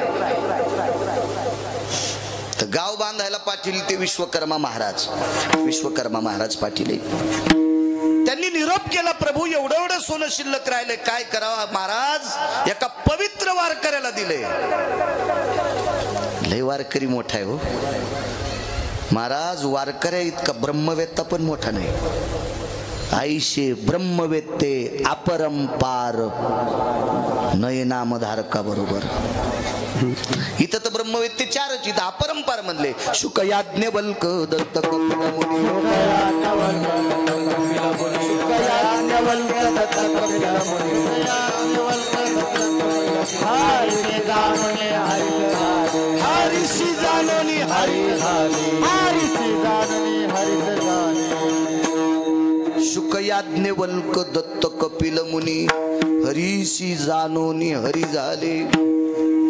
Speaker 1: तर गाव बांधायला पाटील ते विश्वकर्मा महाराज. विश्वकर्मा महाराज पाटील त्यांनी निरोप केला, प्रभू एवढं एवढं सोनं शिल्लक राहिले, काय करावं महाराज. एका पवित्र वारकऱ्याला दिले. लय वारकरी मोठा आहे हो महाराज. वारकऱ्या इतका ब्रह्मवेत्ता पण मोठा नाही. आईशे ब्रह्मवेत्ते अपरंपार नये नामधारका बरोबर. इथं तर ब्रह्मवेत्ते 4च. इथं अपरंपार म्हणले. शुक याज्ञवल्क दत्त कपिल मुनी. शुक याज्ञवल्क दत्त कपिल मुनी हरीशी जानोनी हरी झाले.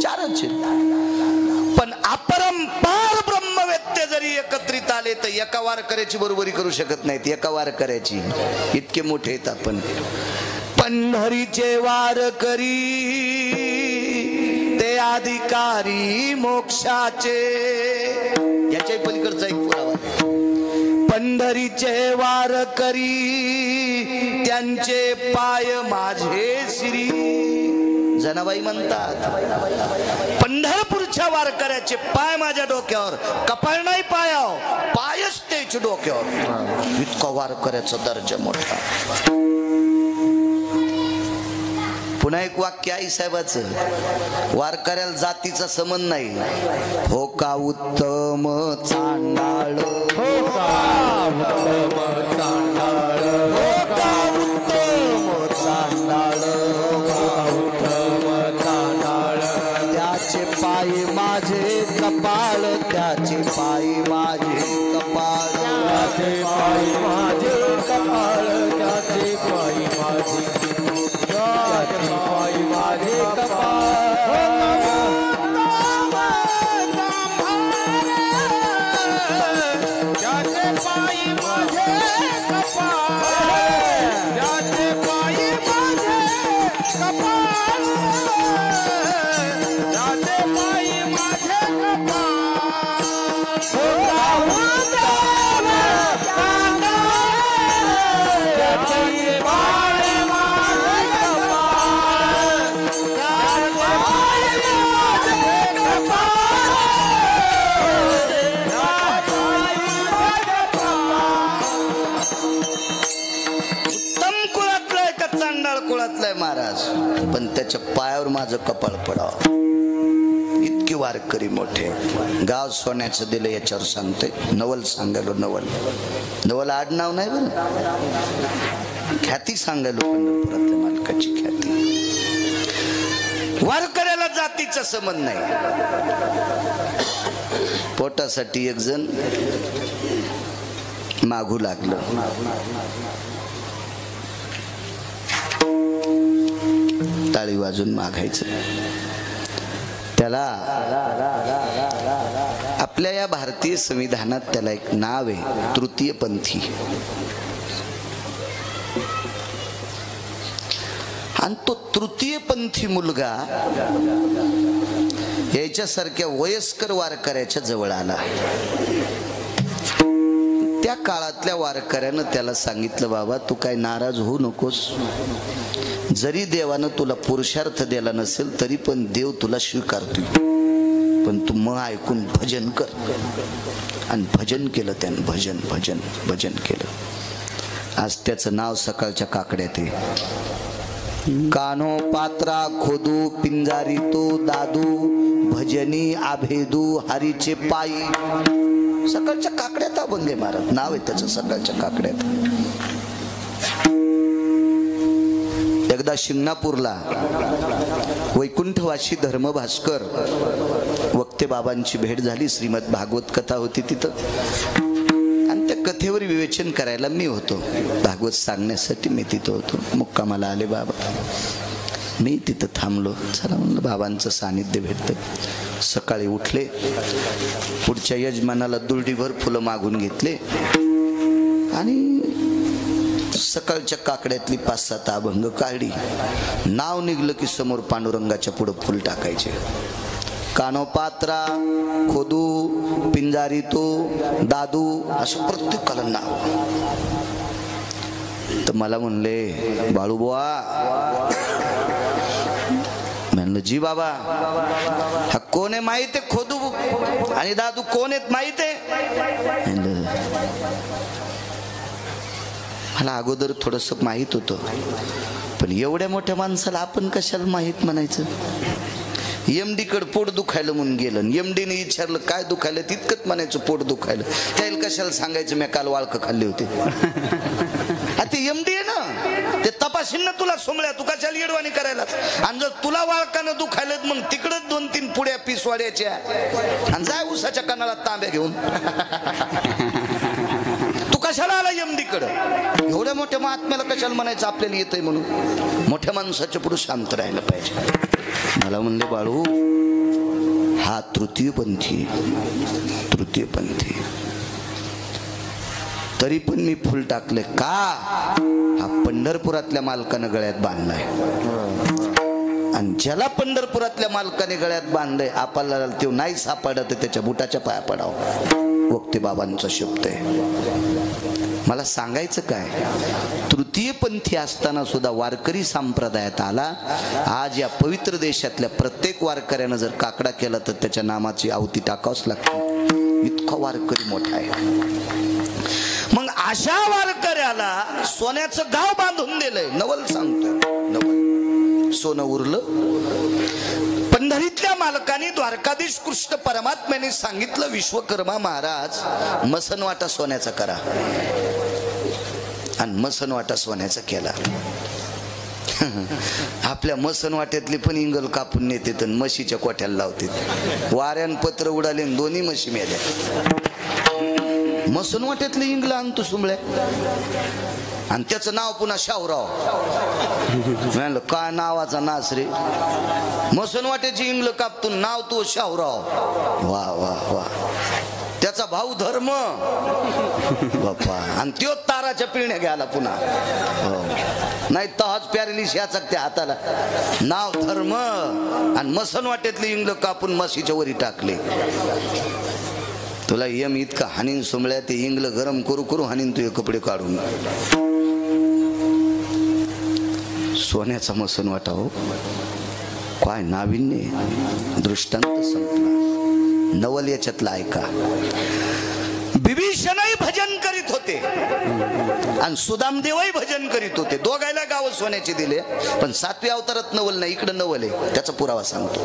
Speaker 1: 4च. पण अपरंपार ब्रह्मवेत्ते जरी एकत्रित आले तर एका वारकऱ्याची बरोबरी करू शकत नाहीत. एका वारकऱ्याची इतके मोठे आहेत आपण. पंढरीचे वारकरी ते अधिकारी मोक्षाचे. याच्या पलीकडचा एक पुरावा. पंढरीचे वारकरी त्यांचे पाय माझे श्री. जनाबाई म्हणतात पंढरपूरच्या वारकऱ्याचे पाय माझ्या डोक्यावर, कपाळ नाही पायावर, पायच त्याच्या डोक्यावर. इतका वारकऱ्याचा दर्जा मोठा. पुन्हा एक वाक्य आई साहेबाचं. वारकऱ्याला जातीचा संबंध नाही. हो का उत्तम चांडाळ, हो का उत्तम चांडाळ, हो का उत्तम चांडाळ, उत्तम चांडाळ. त्याचे पायी माझे कपाळ, त्याचे पायी माझे कपाळ, त्याचे पायी माझे कपाळ, त्याचे पायी माझे माझे कपाळ. त्याचे पायी माझे कपाळ, त्याचे पायी माझे कपाळ, त्याचे पायी माझे कपाळ. महाराज पण त्याच्या पायावर माझं कपाळ पडावं. इतके वारकरी मोठे. गाव सोन्याचं दिलं याच्यावर सांगते. नवल सांगायलो. नवल नवल आडनाव नाही बरं, ख्याती सांगायलो. पंढरपुरातल्या मालकाची ख्याती. वारकऱ्याला जातीचा संबंध नाही. पोटासाठी एक जण मागू लागलं. टाळी वाजून मागायचं. त्याला आपल्या या भारतीय संविधानात त्याला एक नाव आहे, तृतीयपंथी. आणि तो तृतीयपंथी मुलगा याच्यासारख्या वयस्कर वारकऱ्याच्या जवळ आला. त्या काळातल्या वारकऱ्यानं त्याला सांगितलं, बाबा तू काय नाराज होऊ नकोस, जरी देवानं तुला पुरुषार्थ दिला नसेल तरी पण देव तुला स्वीकारतोय, पण तू मग ऐकून भजन कर. आणि भजन केलं त्यानं, भजन भजन भजन केलं. आज त्याचं नाव सकाळच्या काकड्यात आहे. कान्हो पात्रा खोदू पिंजारी तो दादू, भजनी आभेदू हरीचे पायी. सकाळच्या काकड्यात अभंग आहे महाराज, नाव आहे त्याचं सकाळच्या काकड्यात. एकदा शिंगणापूरला वैकुंठवासी धर्मभास्कर वक्ते बाबांची भेट झाली. श्रीमद भागवत कथा होती तिथं, आणि त्या कथेवर विवेचन करायला मी होतो. भागवत सांगण्यासाठी मी तिथं होतो. मुक्कामाला आले बाबा, मी तिथं थांबलो. चला म्हणलं बाबांचं सानिध्य भेटतं. सकाळी उठले, पुढच्या यजमानाला दुर्डीभर फुलं मागून घेतले आणि सकाळच्या काकड्यातली 5-7 अभंग काढली. नाव निघलं की समोर पांडुरंगाच्या पुढं फुल टाकायचे. कानोपात्रा खोदू पिंजारी तो दादू असं प्रत्येकाला नाव. तर मला म्हणले, बाळूबुवा, म्हणलं जी बाबा, हा कोण आहे माहित आहे? खोदू आणि दादू कोण आहेत माहित आहे? मला अगोदर थोडस माहित होतं, पण एवढ्या मोठ्या माणसाला आपण कशाला माहित म्हणायचं? एमडी कडे पोट दुखायला म्हणून गेलं, एमडीने विचारलं काय दुखायलं, तितकंच म्हणायचं पोट दुखायलं. त्याला कशाला सांगायचं मी काल वाळक खाल्ले होते? ते एमडी आहे ना, ते तपासीन ना तुला सोमळ्या, तू कशाला येडवाणी करायला? आणि जर तुला वाळकानं दुखायला मग तिकडच 2-3 पुड्या पिसवाड्याच्या आणि जाय उसाच्या कानाला तांब्या घेऊन. तू कशाला आला एमडी कडे? एवढ्या मोठ्या महात्म्याला कशाला म्हणायचं आपल्याला येतंय म्हणून? मोठ्या माणसाच्या पुढे शांत राहायला पाहिजे. मला म्हणले, बाळू हा तृतीयपंथी, तृतीयपंथी. तरी पण मी फुल टाकले का? हा पंढरपुरातल्या मालकानं गळ्यात बांधलाय, आणि ज्याला पंढरपुरातल्या मालकाने गळ्यात बांधलंय आपल्याला तो नाही सापडत तर त्याच्या बुटाच्या पाया पडावं. वक्ते बाबांचा शब्द आहे. मला सांगायचं काय, तृतीयपंथी असताना सुद्धा वारकरी संप्रदायात आला. आज या पवित्र देशातल्या प्रत्येक वारकऱ्यानं जर काकडा केला तर त्याच्या नामाची आहुती टाकावंच लागते. इतका वारकरी मोठा आहे. मग अशा वारकऱ्याला सोन्याचं गाव बांधून दिलंय. नवल सांगतोय, नवल सोनं उरलं. पंढरीतल्या मालकाने द्वारकाधीश कृष्ण परमात्म्याने सांगितलं, विश्वकर्मा महाराज मसनवाटा सोन्याचा करा. आणि मसनवाटा सोन्याचा केला. आपल्या मसनवाट्यातली पण इंगल कापून नेते तर म्हशीच्या कोठ्याला लावते. वाऱ्यान पत्र उडाले, दोन्ही म्हशी मेल्या. मसनवाट्यातली इंगल आणतो सुंबळ्या, आणि त्याचं नाव पुन्हा शाहूराव. म्हणलं काय नावाचा नाच रे, मसनवाट्याची इंगल कापतून नाव तो शाहूराव. वा वा वा. त्याचा भाऊ धर्म बाप्पा, आणि त्यो ताराच्या पिळण्या घ्यायला पुन्हा. नाही तहाच प्यारेलीस याचा त्या हाताला. नाव धर्म, आणि मसनवाट्यातली इंगल कापून म्हशीच्या वरी टाकले. तुला यम इतका हानीन सोमळ्या, ते इंगल गरम करू करू हानीन तुझे कपडे काढून. सोन्याचा मसनवाटा हो, काय नाविन्य. दृष्टांत संपला. नवल याच्यातला ऐका. विभीषणही भजन करीत होते आणि सुदामदेवही भजन करीत होते. दोघायला गाव सोन्याचे दिले, पण 7व्या अवतारात नवल नाही, इकडे नवल आहे. त्याचा पुरावा सांगतो.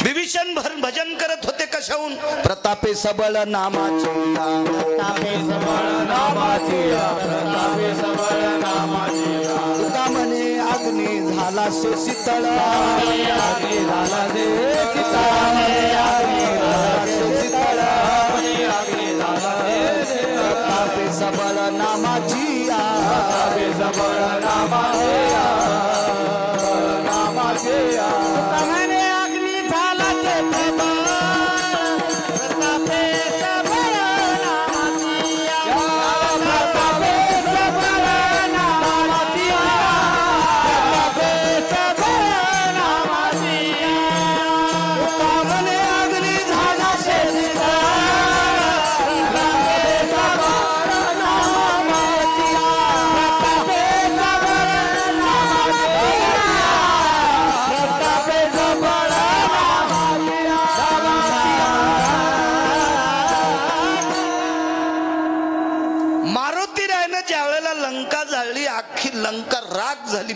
Speaker 1: विभीषण भजन करत होते कशाहून? प्रतापे सबळ नामाचे, प्रतापे सबळ नामाचे, प्रतापे सबळ नामाचे. म्हणे अग्नी झाला से शीतळ, अग्नी झाला से शीतळ, अग्नी झाला से शीतळ, अग्नी झाला से प्रतापे सबळ नामाची, प्रतापे सबळ नामाचे, नामाचे. म्हणे अग्नी झाला से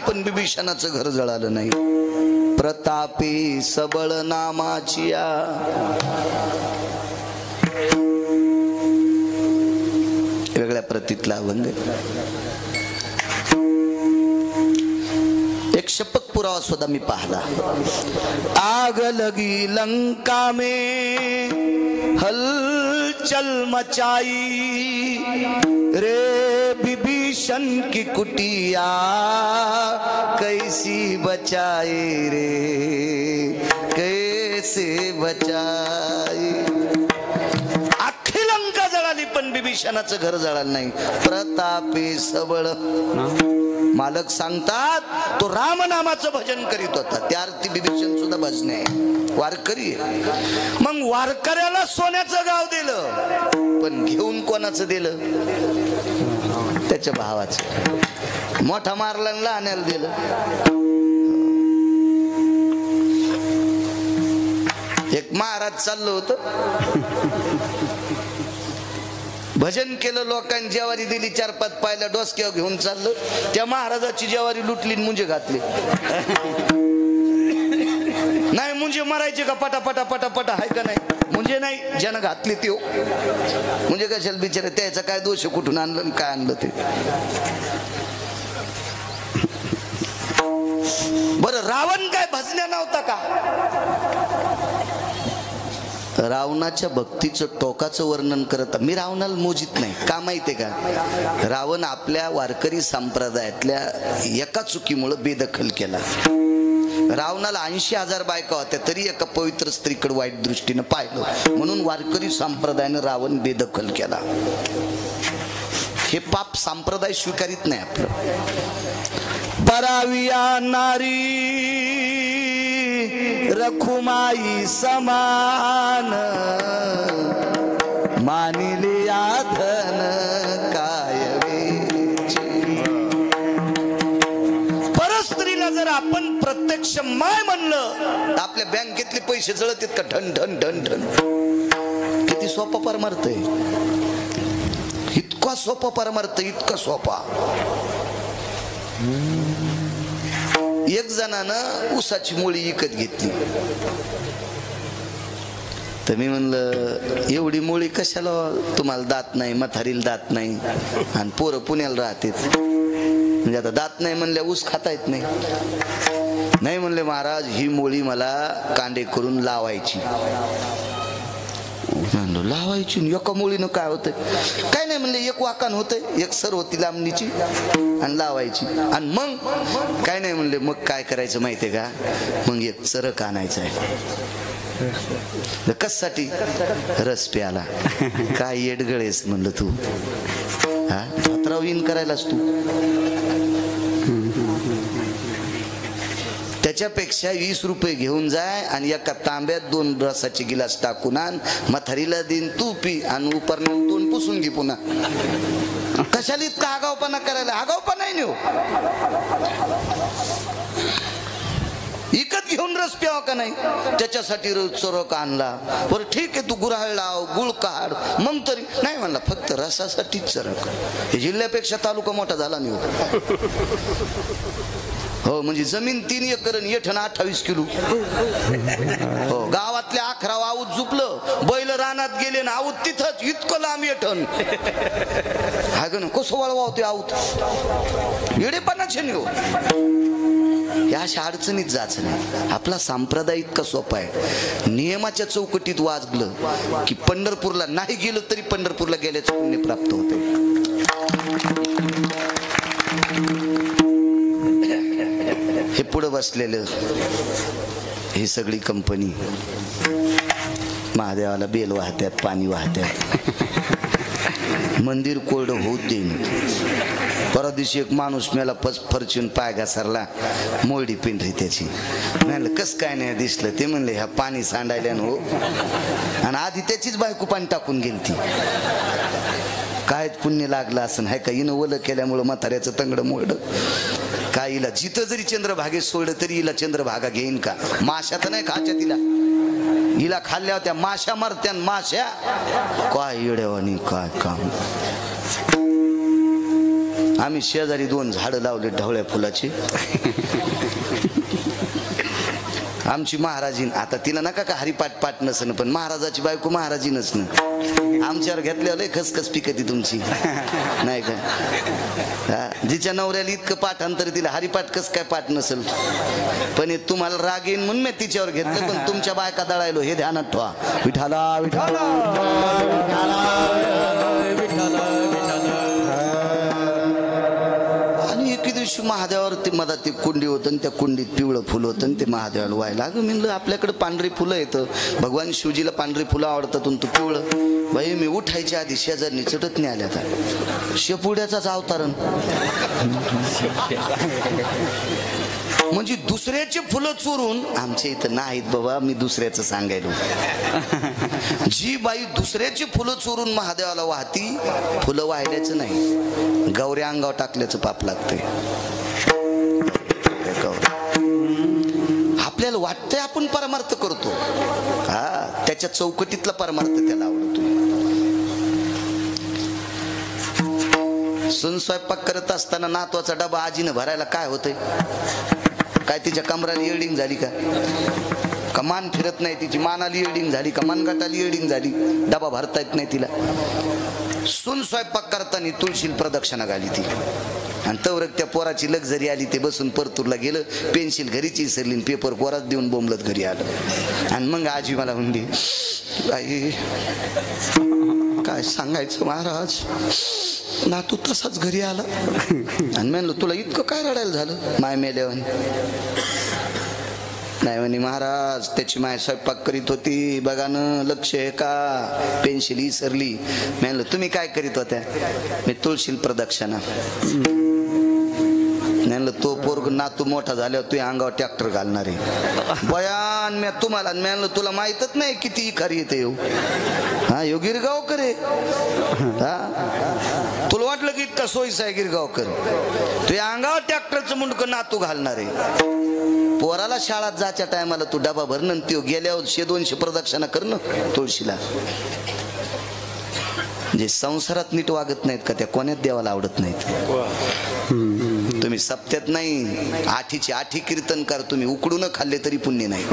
Speaker 1: पण बिभीषणाचं घर जळालं नाही. प्रतापी सबळ नामाची वेगळ्या प्रतीतला अभंग. एक शपथ पुरावा सुद्धा मी पाहला. आग लगी लंका में हलचल मचाई रे विभीषण की कुटिया कैसी बचाए रे कैसे बचाए. अख्खी लंका जळाली पण बिभीषणाचं घर जळालं नाही. प्रतापी सबळ मालक सांगतात तो राम नामाचं भजन करीत होता. त्या अर्थी बिभीषण सुद्धा भजन आहे, वारकरी आहे. मग वारकऱ्याला सोन्याचं गाव दिलं पण घेऊन कोणाचं दिलं? त्याच्या भावाचं. मोठा मारला लहान्याला दिलं. एक महाराज चाललो होतं, भजन केलं, लोकांनी जेवारी दिली, 4-5 पायला डोसक्यावर घेऊन चाललं. त्या महाराजाची जेवारी लुटली, मुंजे घातली. नाही मुंजे मारायचे का पटापटा पटापटा आहे का नाही? मुंजे नाही, ज्यानं घातली ती म्हणजे कशाला बिचारे, त्याचा काय दोष, कुठून आणलं काय आणलं ते. बरं रावण काय भजण्या नव्हता का? रावणाच्या भक्तीचं टोकाचं वर्णन करत मी रावणाला मोजित नाही. का माहितीये का? रावण आपल्या वारकरी संप्रदायातल्या एका चुकीमुळे बेदखल केला. रावणाला 80,000 बायका होत्या तरी एका पवित्र स्त्रीकडे वाईट दृष्टीनं पाहिलं म्हणून वारकरी संप्रदायानं रावण बेदखल केला. हे पाप संप्रदाय स्वीकारित नाही आपलं. पराविया नारी रखुमाई समान मानिले आधन कायवेची. परस्त्रीला जर आपण प्रत्यक्ष माय म्हणलं आपल्या बँकेतले पैसे जळत का? ठण ठण ठण ठण. किती सोपा परमार्थ आहे, इतका सोपा परमार्थ, इतका सोपा. एक जणानं ऊसाची मुळी विकत घेतली तर मी म्हणलं एवढी मुळी कशाला, तुम्हाला दात नाही, म्हातारीला दात नाही आणि पोरं पुण्याला राहते, म्हणजे आता दात नाही म्हणल्या ऊस खाता येत नाही. नाही म्हणले महाराज ही मुळी मला कांडे करून लावायची. लावायची एका मुळीनं काय होतंय? काय नाही म्हणले, एक वाकान होतंय, एक सर होती लांबणीची आणि लावायची. आणि मग काय नाही म्हणले, मग काय करायचं माहितीये का? मग एक चरक आणायचं आहे. कशासाठी? रस प्याला. काय येडगळेस म्हणलं तू, हा भात्राव इन करायलास तू. त्याच्यापेक्षा 20 रुपये घेऊन जाय आणि एका तांब्यात 2 रसाचे गिलास टाकून आण, म्हातारीला देईन तू पी आणि उपरनं तोंड पुसून घे पुन्हा. कशाला इतका आगावपणा करायला? आगावपणा नाही नेऊ, इकत घेऊन रस प्यावा का नाही? त्याच्यासाठी चोरक आणला. बरं ठीक आहे, तू गुऱ्हाळ लाव, गुळ काढ, मग तरी नाही म्हणला, फक्त रसासाठीच चरक. हे जिल्ह्यापेक्षा तालुका मोठा झाला नाही हो. म्हणजे जमीन 3 एकर आणि येठण 28 किलो. हो, गावातल्या 11 आऊत झुपलं, बैल रानात गेले ना आऊत तिथंच, इतकं लांब येठण. हा ग कसं वळवावते आऊत, येडेपणाचे नाही हो. या अशा अडचणीत जायचं नाही. आपला संप्रदाय इतका सोपा आहे. नियमाच्या चौकटीत वाजलं की पंढरपूरला नाही गेलं तरी पंढरपूरला गेल्याचं पुण्य प्राप्त होते. हे पुढे बसलेलं ही सगळी कंपनी महादेवाला बेल वाहत्यात, पाणी वाहत्यात, मंदिर कोरडं होत देईन. परवा दिवशी एक माणूस मेला, फरचून पाय घसरला, मोरडी पिंढरी त्याची. म्हणलं कस काय नाही दिसलं? ते म्हणले ह्या पाणी सांडायला हो. आणि आधी त्याचीच बायको पाणी टाकून गेली ती. काय पुण्य लागलं असं हाय का? हिनं ओलं केल्यामुळं म्हाताऱ्याचं तंगड मोडलं. काय हिला जिथं जरी चंद्रभागेत सोडलं तरी हिला चंद्रभागा घेईन का? माशा तर नाही खाच्या तिला, हिला खाल्ल्या होत्या माशा मरत्या. माशा काय येड्यावानी काय काम. आम्ही शेजारी 2 झाडं लावले ढवळ्या फुलाची. आमची महाराजीन, आता तिला नका का हरिपाठ पाठ नसन, पण महाराजाची बायको महाराजी नसन. आमच्यावर घेतल्यावर लय खसखस पिकती तुमची नाही का. जिच्या नवऱ्याला इतकं पाठांतर तिला हरिपाठ कस काय पाठ नसल, पण हे तुम्हाला राग येईन म्हणून मी तिच्यावर घेतलं. पण तुमच्या बायका दळायलो हे ध्यानात ठेवा. विठाला विठाला महादेवावर ते मधात ते कुंडी होतं आणि त्या कुंडीत पिवळं फुलं होतं आणि ते महादेवाला व्हायला. अगं म्हणलं आपल्याकडे पांढरी फुलं येतं, भगवान शिवजीला पांढरी फुलं आवडतात आणि तू पिवळं. बाई मी उठायच्या आधी शेजारनी चटत नाही आल्या, आता शेपुड्याचाच अवतारण. म्हणजे दुसऱ्याचे फुलं चोरून आमच्या इथं नाहीत बाबा. मी दुसऱ्याचं सांगायलो. जी बाई दुसऱ्याची फुलं चोरून महादेवाला वाहती, फुलं वाहिल्याचं नाही, गौऱ्या अंगावर टाकल्याचं पाप लागतंय. आपल्याला वाटतंय आपण परमार्थ करतो, हा त्याच्या चौकटीतला परमार्थ त्याला आवडतो. सून स्वयंपाक करत असताना नातवाचा डबा आजीनं भरायला काय होतंय? काय तिच्या कमराला येडिंग झाली का? मान फिरत नाही तिची, मानाली येडिंग झाली का? मनगटाली येडिंग झाली, डबा भरता येत नाही तिला. सून स्वयंपाक करताना तुळशील प्रदक्षिणा घाली ती, आणि तवरक त्या पोराची लक्झरी आली. ते बसून परतूरला गेलं, पेन्सिल घरीच विसरली, पेपर कोरात देऊन बोंबलत घरी आलं. आणि मग आजी मला म्हणली, आई काय सांगायचं महाराज, ना तू तसाच घरी आला. आणि म्हणलं तुला इतकं काय रडायला झालं? माय मेल्यावानी. नाही म्हणे महाराज, त्याची माय स्वयंपाक करीत होती, बघा न लक्ष आहे का, पेन्सिल विसरली. म्हणलं तुम्ही काय करीत होत्या? मी तुळशील प्रदक्षिणा. म्हणलं तो पोरग नातू मोठा झाल्यावर तू अंगावर ट्रॅक्टर घालणार आहे बयान. मी तुम्हाला म्हणलं तुला माहीतच नाही किती खरी येते येऊ. हा यो गिरगावकर आहे. हा तुला वाटलं की इतका सोयीचा आहे गिरगावकर? तू अंगावर ट्रॅक्टरचं मुंडकं नातू घालणार आहे. पोराला शाळेत जायच्या टायमाला तू डबा भरणं, त्यो गेल्यावर 100-200 प्रदक्षिणा करणं तुळशीला. जे संसारात नीट वागत नाहीत का, त्या कोण्यात देवाला आवडत नाहीत. तुम्ही सप्त्यात नाही, 8ची 8 कीर्तनकार तुम्ही उकडून खाल्ले तरी पुण्य नाही.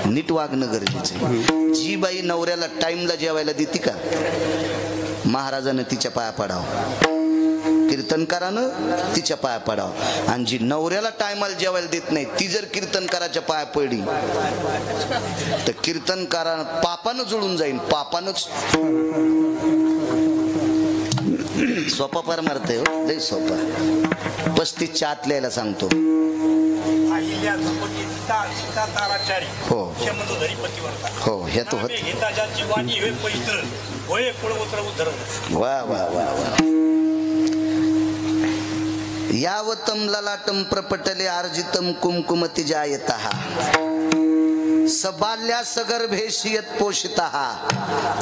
Speaker 1: नीट वागणं गरजेचं. जी बाई नवऱ्याला टाइमला जेवायला देते का, महाराजानं तिच्या पाया पडावं, कीर्तनकारानं तिच्या पाया पडावं. आणि जी नवऱ्याला टायमाला जेवायला देत नाही, ती जर कीर्तनकाराच्या पाया पडली तर कीर्तनकारानं पापानं जुळून जाईल. पापानंच. सोपा परमार्थ आहे हो, लय सोपा. 35च्या आत लिहायला सांगतो. हो हो हे तो होत. वा वा वा वा. यावतम ललाटम प्रपटले अर्जितम कुमकुमति जायतः सबाल्या सगर्भेशियत पोषितः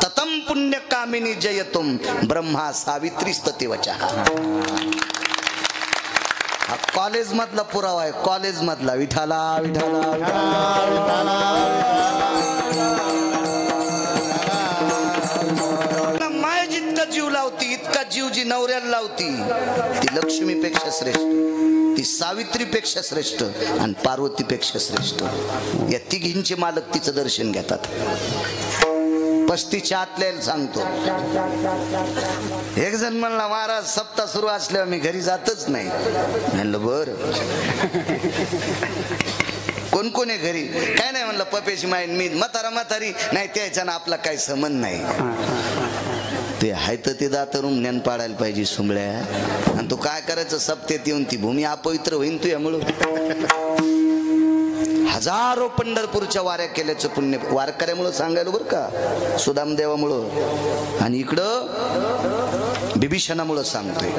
Speaker 1: ततम पुण्य कामिनी जयतुम ब्रह्मा सावित्री स्ततिवचः. हा कॉलेज मधला पुरावा आहे, कॉलेज मधला. विठाला विठाला विठाला. माय जितका जीव लावती, इतका जीव जी नवऱ्याला लावती, ती लक्ष्मीपेक्षा श्रेष्ठ, ती सावित्रीपेक्षा श्रेष्ठ आणि पार्वतीपेक्षा श्रेष्ठ. या तिघींचे मालक तिचं दर्शन घेतात. 35च्या आतल्या सांगतो. एक जण म्हणला महाराज सप्ताह सुरू असल्यावर मी घरी जातच नाही. म्हणलं बर कोण कोण आहे घरी? काय नाही म्हणलं पपेशी माईन मी म्हातारी नाही, त्याचा ना आपला काही संबंध नाही. ते हाय तर ते दातरून ज्ञान पाडायला पाहिजे सुंबळ्या. आणि तू काय करायचं, सप्त्यात येऊन ती भूमी अपवित्र होईन तू यामुळं. हजारो पंढरपूरच्या वाऱ्या केल्याचं पुण्य वारकऱ्यामुळं सांगायला बरं का, सुदामदेवामुळं. आणि इकडं बिभीषणामुळं सांगतोय.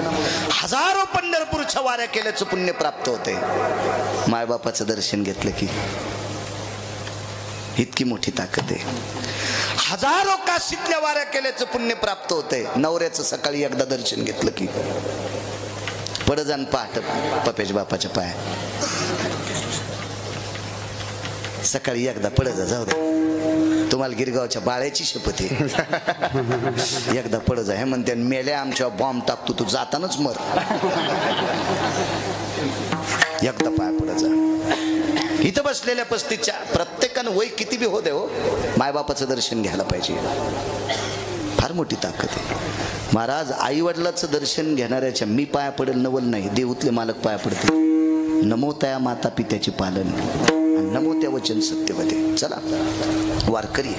Speaker 1: हजारो पंढरपूरच्या वाऱ्या केल्याचं पुण्य प्राप्त होते. मायबापाचं दर्शन घेतलं की इतकी मोठी ताकद आहे. हजारो काशीतल्या वाऱ्या केल्याचं पुण्य प्राप्त होते. नवऱ्याचं सकाळी एकदा दर्शन घेतलं की पडजान पहाट पपेश बापाच्या पाया. सकाळी एकदा पडजा, जाऊ दे तुम्हाला गिरगावच्या बाळ्याची शपथ आहे. एकदा पड जाय म्हणते मेल्या आमच्या बॉम्ब टाकतो तू जातानाच मर. एकदा पाय पड जा. इथं बसलेल्या 35च्या प्रत्येकानं वय किती बी हो दे हो, मायबापाचं दर्शन घ्यायला पाहिजे. फार मोठी ताकद आहे महाराज. आई वडिलाचं दर्शन घेणाऱ्याच्या मी पाया पडेल नवल नाही, देऊतले मालक पाया पडते. नमो त्या माता पित्याचे पालन, नमो त्या वचन सत्यवते. चला वारकरी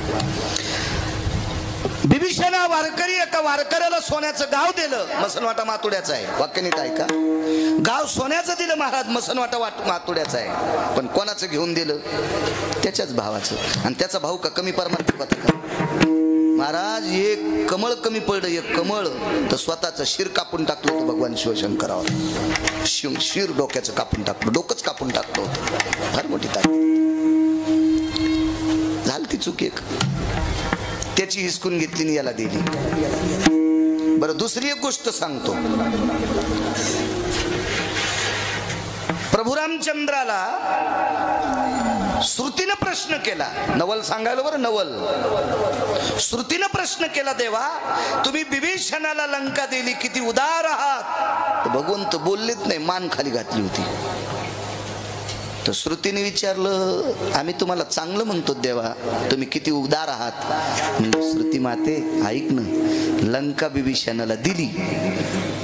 Speaker 1: बिभीषणा वारकरी एका वारकऱ्याला सोन्याचं गाव दिलं. मसनवाटा मातुड्याचं आहे, वाक्य नीट ऐका. गाव सोन्याचं दिलं महाराज, मसनवाटा मातुड्याचं आहे. पण कोणाचं घेऊन दिलं? त्याच्याच भावाचं. आणि त्याचा भाऊ का कमी परमार्थिक होता का महाराज? एक कमळ कमी पडलं, एक कमळ तर स्वतःचं शिर कापून टाकलं होतं भगवान शिवशंकरावर. शिर डोक्याचं कापून टाकलं, डोकंच कापून टाकलं होतं. फार मोठी ताकद झाली. ती चूक एक त्याची हिसकून घेतली आणि याला दिली. बरं दुसरी एक गोष्ट सांगतो. प्रभू रामचंद्राला श्रुतीनं प्रश्न केला. नवल सांगायला बरं, नवल श्रुतीनं प्रश्न केला, देवा तुम्ही बिभीषणाला लंका दिली, किती उदार आहात. भगवंत बोललेच नाही, मान खाली घातली होती. तर श्रुतीने विचारलं, आम्ही तुम्हाला चांगलं म्हणतो देवा, तुम्ही किती उदार आहात. म्हणजे श्रुती माते ऐक ना, लंका बिभीषणाला दिली,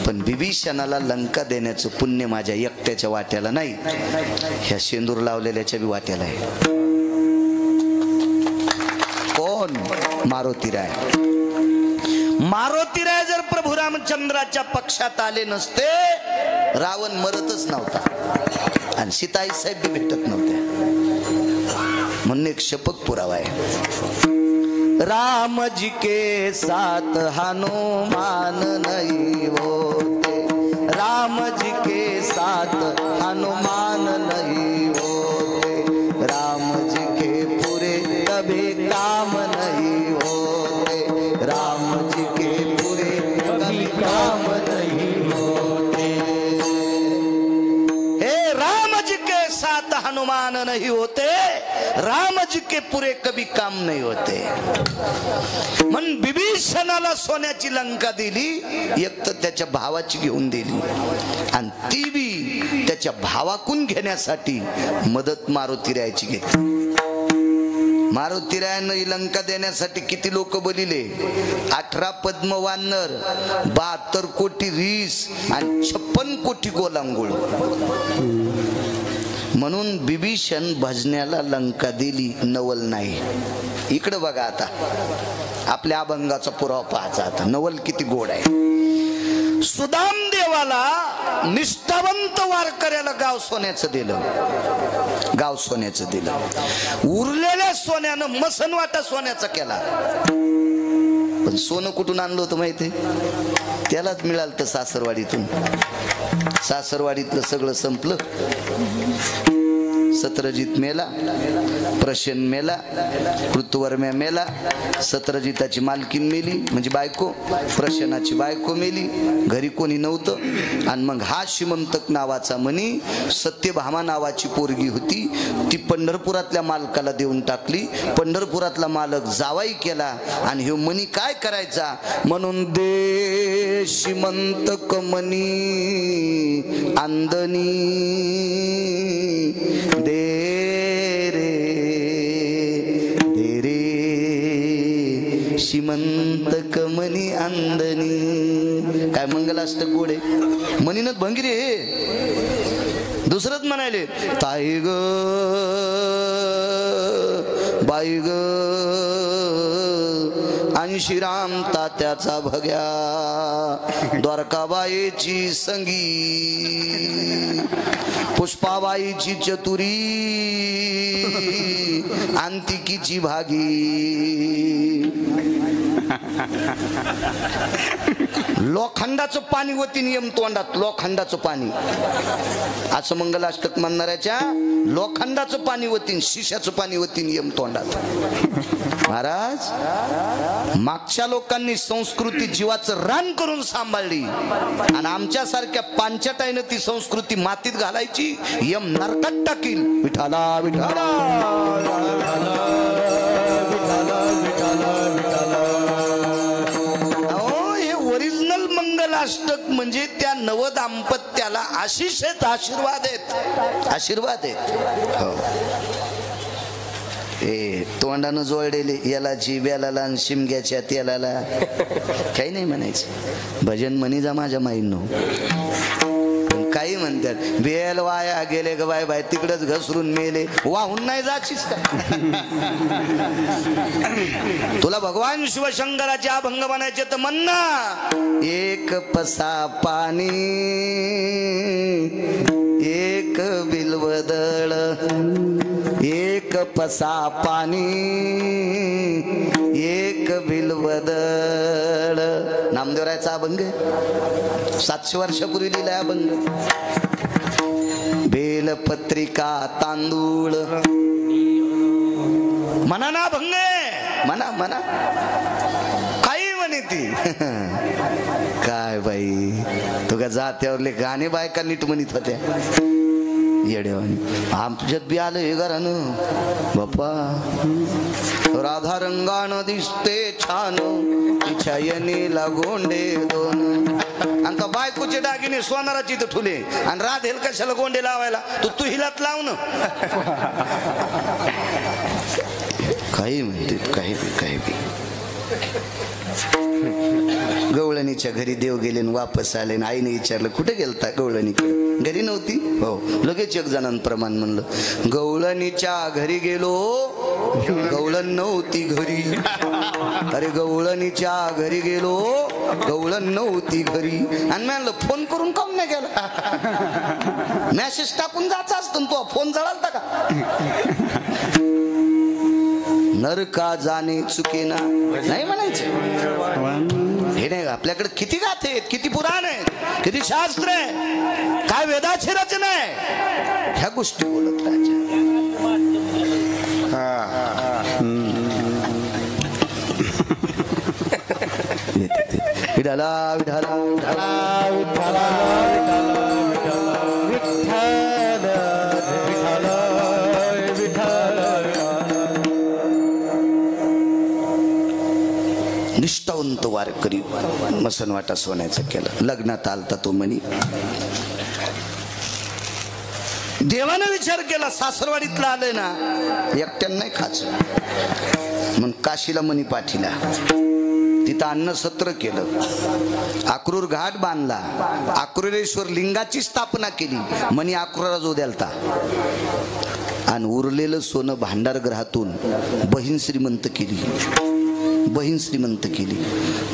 Speaker 1: पण बिभीषणाला लंका देण्याचं पुण्य माझ्या एकट्याच्या वाट्याला नाही, ह्या शेंदूर लावलेल्याच्या बी वाट्याला आहे. कोण? मारुतीराय. मारुतीराय जर प्रभू रामचंद्राच्या पक्षात आले नसते, रावण मरतच नव्हता आणि सीताई साहेब बी भेटत नव्हत्या. म्हणून एक शपथ पुरावा आहे. राम जी के साथ हनुमान नहीं होते, राम जी के साथ हनुमान नहीं होते, राम जी के पूरे कभी काम नहीं होते, राम जी के पूरे कभी काम नहीं होते. हे राम जी के साथ हनुमान नहीं होते, राम जी के पूरे कभी काम नहीं होते. म्हणून बिभीषणाला सोन्याची लंका दिली, एक तर त्याच्या भावाची घेऊन दिली, आणि ती बी त्याच्या भावाकून घेण्यासाठी मदत मारुतीरायाची घेतली. मारुतीरायानं ही लंका देण्यासाठी किती लोक बलिले? 18 पद्म वानर, 72 कोटी रीस आणि 56 कोटी गोलांगुळ. म्हणून बिभीषण भजण्याला लंका दिली, नवल नाही. इकडं बघा आता आपल्या अभंगाचा पुरावा पाहायचा. आता नवल किती गोड आहे. सुदाम देवाला निष्ठावंत वारकऱ्याला गाव सोन्याचं दिलं, गाव सोन्याचं दिलं. उरलेल्या सोन्यानं मसनवाटा सोन्याचा केला. पण सोनं कुठून आणलं होतं माहिती? त्यालाच मिळालं तर सासरवाडीतून. सासरवाडीतलं सगळं संपलं. सत्रजित मेला, प्रशन मेला, कृतवर्म्या मेला, सत्रजिताची मालकीन मेली म्हणजे बायको, प्रशनाची बायको मेली, घरी कोणी नव्हतं. आणि मग हा श्रीमंतक नावाचा मनी, सत्यभामा नावाची पोरगी होती, ती पंढरपुरातल्या मालकाला देऊन टाकली. पंढरपुरातला मालक जावाई केला आणि हे मनी काय करायचा म्हणून दे श्रीमंतक मनी अंदनी दे रे श्रीमंतक मनी अंदनी. काय मंगलाष्टक गोडे मनीनच भंगिरे. दुसरंच म्हणाले, ताई ग बाई ग अंशीराम तात्याचा भग्या, द्वारकाबाईची संगी, पुष्पाबाईची चतुरी, अंतिकीची भागी. लोखंडाचं पाणी होती नियम तोंडात, लोखंडाचं पाणी. असं मंगलाष्टक म्हणणाऱ्याच्या लोखंडाचं पाणी होती, शिशाचं पाणी होती नियम तोंडात. महाराज मागच्या लोकांनी संस्कृती जीवाचं रान करून सांभाळली आणि आमच्यासारख्या पांचटाईनं ती संस्कृती मातीत घालायची, यम नरकात टाकील. विठाला विठाला विठाला अष्टक म्हणजे त्या नव दाम्पत्याला आशिष आहेत, आशीर्वाद आहेत, आशीर्वाद आहेत. हो ए तोंडानं जोडलेले याला जिब्याला आणि शिमग्याच्या तेलाला काही नाही म्हणायचं. भजन म्हणी जा माझ्या माईंनो. काही म्हणतात बेल वाया गेले ग बाय बाय तिकडच घसरून मेले, वाहून नाही जाशीस का? तुला भगवान शिवशंकराचे अभंग बनायचे तर म्हण ना. एक पसा पाणी एक बिल्वदळ, एक पसा पाणी एक बिल्वदळ. नामदेवरायचा अभंग 700 वर्षापूर्वी लिहिलाय अभंग. बेलपत्रिका तांदूळ म्हणा ना अभंग, म्हणा म्हणा. काही म्हणे ती काय बाई तुका जात्यावरले गाणे बायका नीट म्हणत होत्या येडेवानी. आमच्यात बी आलं हे घरानं बाप्पा. राधा रंगानं दिसते छान तिच्या येणीला गोंडे दोन. आणि बायकोचे दागिने सोनाराची तर ठुले आणि राधेल कशाला गोंडे लावायला, तू हिलात लाव ना. काही म्हणते काही बी काही बी. गवळणीच्या घरी देव गेले वापस आले. आईने विचारलं कुठे गेलता गवळणीकडे, घरी नव्हती. हो लगेच एक जणांप्रमाण म्हणलं गवळणीच्या घरी गेलो, गवळण नव्हती घरी. अरे गवळणीच्या घरी गेलो, गवळण नव्हती घरी. आणि म्हणलं फोन करून काऊन नाही गेला, मेसेज टाकून जायचा असतो तो फोन जळालता का. नरका जाणे चुकेना नाही म्हणायचं. हे नाही आपल्याकडे किती गाथे आहेत, किती पुराण आहेत, किती शास्त्र आहे, काय वेदाची रचना आहे, ह्या गोष्टी बोलत राहायच्या. विठाला विठाला विठाला विठाला निष्ठावंत वारकरी मसनवाटा सोन्याचं केलं. लग्नात आलता तो म्हणी. देवानं विचार केला सासरवाडीतला आलंय ना एकट्यानं नाही खायचं, मग काशीला मनी पाठीला. तिथं अन्न सत्र केलं, अक्रूर घाट बांधला, अक्रूरेश्वर लिंगाची स्थापना केली. मनी अक्रूराला जो द्यालता. आणि उरलेलं सोनं भांडार ग्रहातून बहीण श्रीमंत केली, बहीण श्रीमंत केली.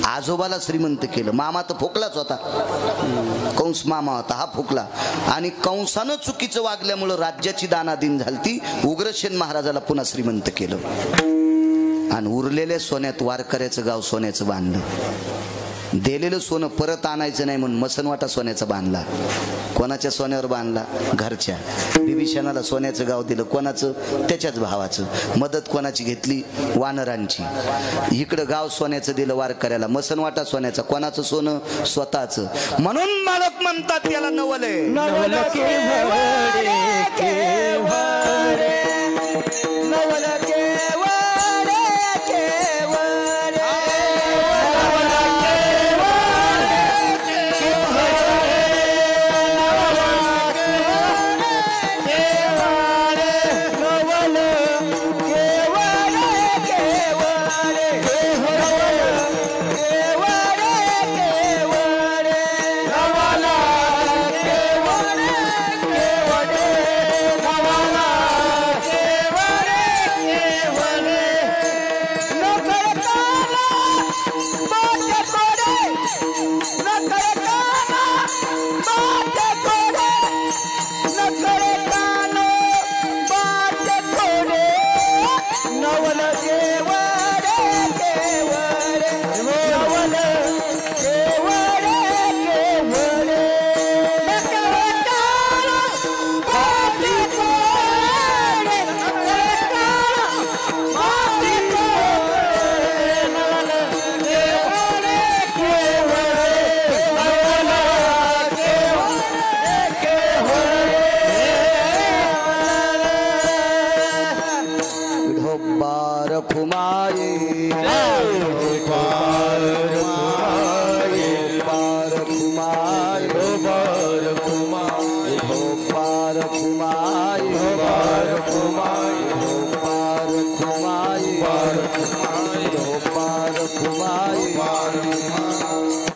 Speaker 1: आजोबाला श्रीमंत केलं. मामा तर फोकलाच होता, कंस मामा होता, हा फोकला. आणि कंसानं चुकीचं वागल्यामुळं राज्याची दानादिन झालती. उग्रसेन महाराजाला पुन्हा श्रीमंत केलं. आणि उरलेल्या सोन्यात वारकऱ्याचं गाव सोन्याचं बांधलं. दिलेलं सोनं परत आणायचं नाही म्हणून मसनवाटा सोन्याचा बांधला. कोणाच्या सोन्यावर बांधला, घरच्या. बिभीषणाला सोन्याचं गाव दिलं, कोणाचं, त्याच्याच भावाचं. मदत कोणाची घेतली, वानरांची. इकडं गाव सोन्याचं दिलं वारकऱ्याला, मसनवाटा सोन्याचा. कोणाचं सोनं, स्वतःचं. म्हणून मालक म्हणतात त्याला नवले. नवल केवळे केवळे नवल केवळे